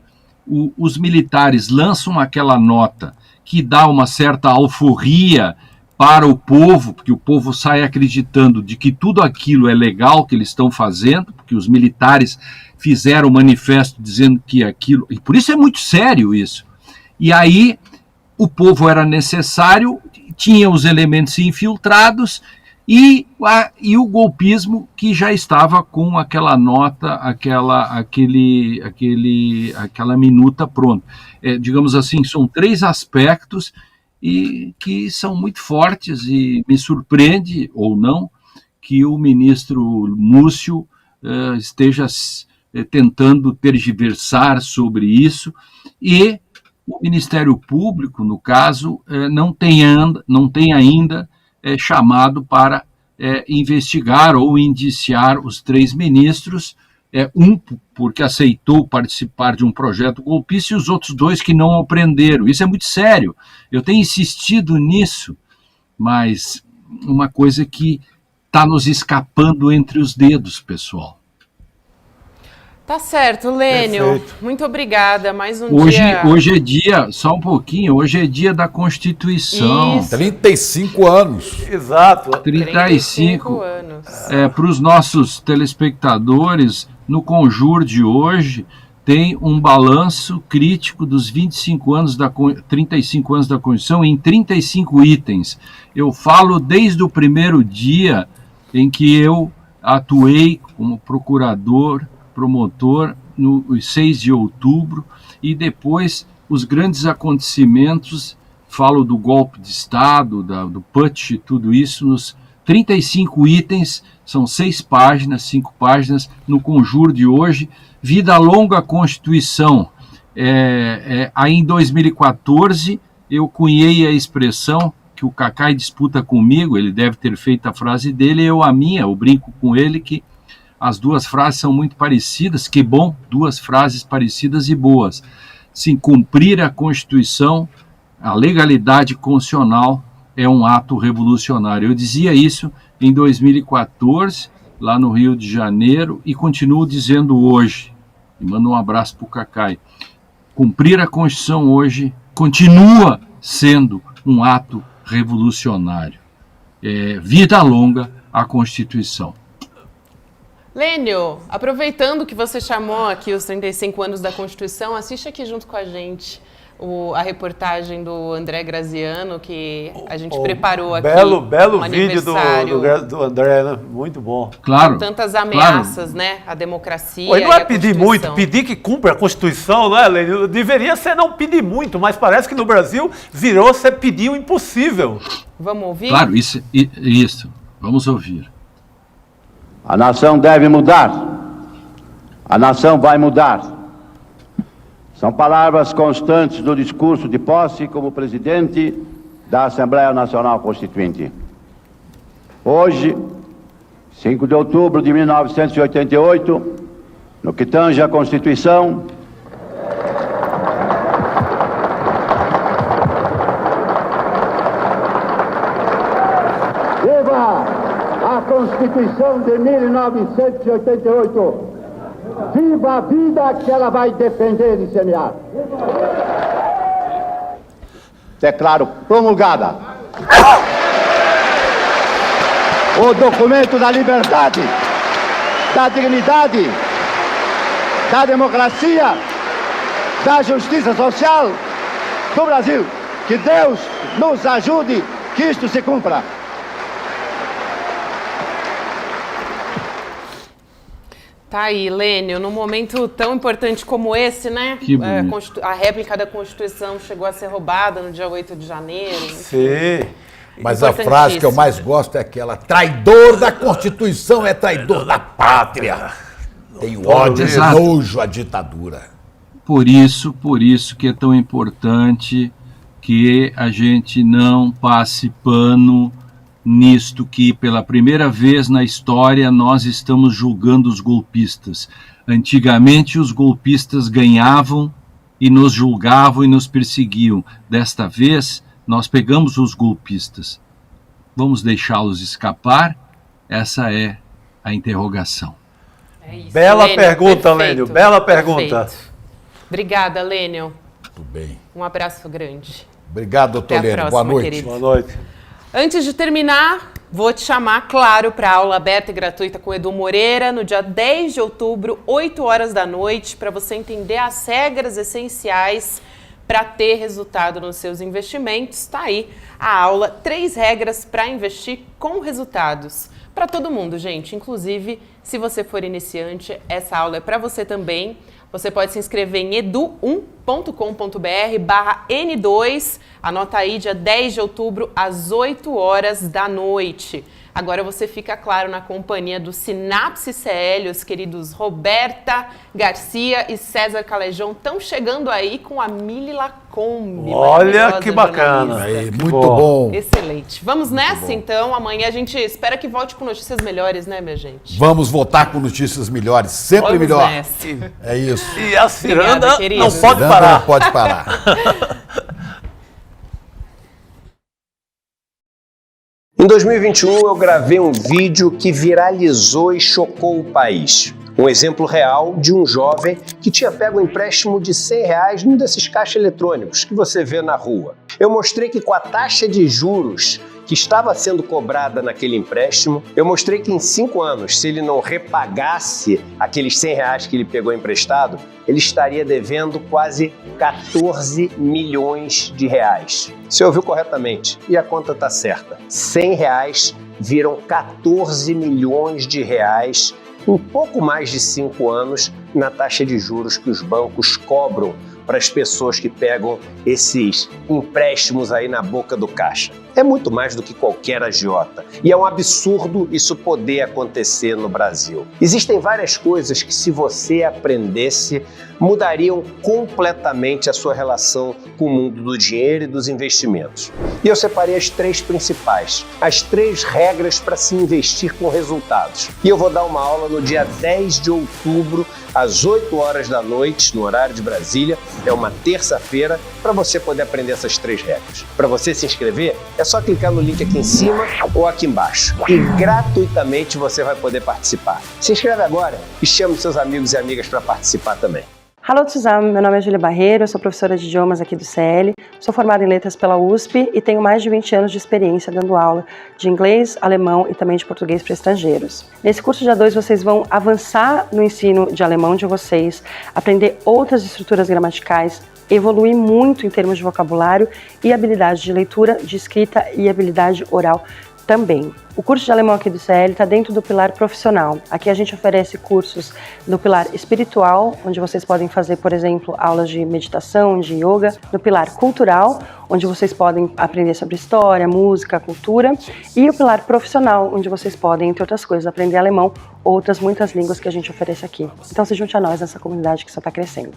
os militares lançam aquela nota que dá uma certa alforria para o povo, porque o povo sai acreditando de que tudo aquilo é legal que eles estão fazendo, porque os militares fizeram um manifesto dizendo que aquilo... E por isso é muito sério isso. E aí o povo era necessário, tinha os elementos infiltrados e o golpismo que já estava com aquela nota, aquela minuta pronta. Digamos assim, são 3 aspectos e que são muito fortes e me surpreende, ou não, que o ministro Múcio esteja tentando tergiversar sobre isso e o Ministério Público, no caso, não tem ainda chamado para investigar ou indiciar os 3 ministros, porque aceitou participar de um projeto golpista e os outros 2 que não o prenderam. Isso é muito sério. Eu tenho insistido nisso, mas uma coisa que está nos escapando entre os dedos, pessoal. Tá certo, Lênio. Perfeito. Muito obrigada. Mais um Hoje, dia. hoje é dia, só um pouquinho, hoje é dia da Constituição. Isso. 35 anos. Exato. 35 anos. Para os nossos telespectadores, no Conjur de hoje, tem um balanço crítico dos 35 anos 35 anos da Constituição em 35 itens. Eu falo desde o primeiro dia em que eu atuei como procurador, promotor, no 6 de outubro, e depois os grandes acontecimentos, falo do golpe de Estado, do putsch, tudo isso, nos 35 itens, são 6 páginas, 5 páginas, no Conjur de hoje. Vida longa Constituição. Aí em 2014, eu cunhei a expressão que o Cacai disputa comigo, ele deve ter feito a frase dele, eu a minha, eu brinco com ele que as duas frases são muito parecidas, que bom, 2 frases parecidas e boas. Sim, cumprir a Constituição, a legalidade constitucional é um ato revolucionário. Eu dizia isso em 2014, lá no Rio de Janeiro, e continuo dizendo hoje. E mando um abraço para o Cacai. Cumprir a Constituição hoje continua sendo um ato revolucionário. Vida longa à Constituição. Lênio, aproveitando que você chamou aqui os 35 anos da Constituição, assiste aqui junto com a gente a reportagem do André Graziano, que a gente preparou aqui. Belo um vídeo do André, né? Muito bom. Claro. Com tantas ameaças, né? A democracia. Não é pedir muito, pedir que cumpra a Constituição, né, Lênio? Deveria ser não pedir muito, mas parece que no Brasil virou ser pedir o impossível. Vamos ouvir? Claro, isso. Vamos ouvir. A nação deve mudar. A nação vai mudar. São palavras constantes do discurso de posse como presidente da Assembleia Nacional Constituinte. Hoje, 5 de outubro de 1988, no que tange à Constituição, viva a Constituição de 1988! Viva a vida que ela vai defender e semear! Declaro promulgada o documento da liberdade, da dignidade, da democracia, da justiça social do Brasil. Que Deus nos ajude que isto se cumpra. Tá aí, Lênio, num momento tão importante como esse, né? A réplica da Constituição chegou a ser roubada no dia 8 de janeiro. Sim. Mas a frase que eu mais gosto é aquela: traidor da Constituição é traidor da pátria. Tem ódio e nojo à ditadura. Por isso que é tão importante que a gente não passe pano nisto que, pela primeira vez na história, nós estamos julgando os golpistas. Antigamente, os golpistas ganhavam e nos julgavam e nos perseguiam. Desta vez, nós pegamos os golpistas. Vamos deixá-los escapar? Essa é a interrogação. É isso, Bela Lênio, pergunta, perfeito, Lênio. Bela pergunta. Perfeito. Obrigada, Lênio. Tudo bem. Um abraço grande. Obrigado, doutor Até a Lênio. próxima, Boa noite. querido. Boa noite. Antes de terminar, vou te chamar, claro, para a aula aberta e gratuita com o Edu Moreira, no dia 10 de outubro, 8 horas da noite, para você entender as regras essenciais para ter resultado nos seus investimentos. Está aí a aula, 3 regras para investir com resultados. Para todo mundo, gente, inclusive, se você for iniciante, essa aula é para você também. Você pode se inscrever em edu1.com.br/N2. Anota aí, dia 10 de outubro, às 8 horas da noite. Agora você fica, claro, na companhia do Sinapse CL, os queridos Roberta Garcia e César Calejão estão chegando aí com a Mili Lacombe. Olha que bacana. Aí, muito bom. Excelente. Vamos nessa, então. Amanhã a gente espera que volte com notícias melhores, né, minha gente? Vamos voltar com notícias melhores, sempre Vamos melhor. nessa. É isso. E a ciranda Obrigada, não querido. pode Ciranda parar. não pode parar. Em 2021, eu gravei um vídeo que viralizou e chocou o país. Um exemplo real de um jovem que tinha pego um empréstimo de R$100 num desses caixas eletrônicos que você vê na rua. Eu mostrei que com a taxa de juros que estava sendo cobrada naquele empréstimo, eu mostrei que em 5 anos, se ele não repagasse aqueles R$100 que ele pegou emprestado, ele estaria devendo quase 14 milhões de reais. Você ouviu corretamente e a conta está certa. R$100 viram 14 milhões de reais em pouco mais de 5 anos na taxa de juros que os bancos cobram para as pessoas que pegam esses empréstimos aí na boca do caixa. É muito mais do que qualquer agiota. E é um absurdo isso poder acontecer no Brasil. Existem várias coisas que, se você aprendesse, mudariam completamente a sua relação com o mundo do dinheiro e dos investimentos. E eu separei as 3 principais, as 3 regras para se investir com resultados. E eu vou dar uma aula no dia 10 de outubro, às 8 horas da noite, no horário de Brasília. É uma terça-feira, para você poder aprender essas 3 regras. Para você se inscrever, é só clicar no link aqui em cima ou aqui embaixo. E gratuitamente você vai poder participar. Se inscreve agora e chame seus amigos e amigas para participar também. Hallo zusammen, meu nome é Júlia Barreiro, eu sou professora de idiomas aqui do CL, sou formada em letras pela USP e tenho mais de 20 anos de experiência dando aula de inglês, alemão e também de português para estrangeiros. Nesse curso de A2 vocês vão avançar no ensino de alemão de vocês, aprender outras estruturas gramaticais, evoluir muito em termos de vocabulário e habilidade de leitura, de escrita e habilidade oral também. O curso de alemão aqui do CL está dentro do pilar profissional. Aqui a gente oferece cursos no pilar espiritual, onde vocês podem fazer, por exemplo, aulas de meditação, de yoga. No pilar cultural, onde vocês podem aprender sobre história, música, cultura. E o pilar profissional, onde vocês podem, entre outras coisas, aprender alemão ou outras muitas línguas que a gente oferece aqui. Então se junte a nós nessa comunidade que só está crescendo.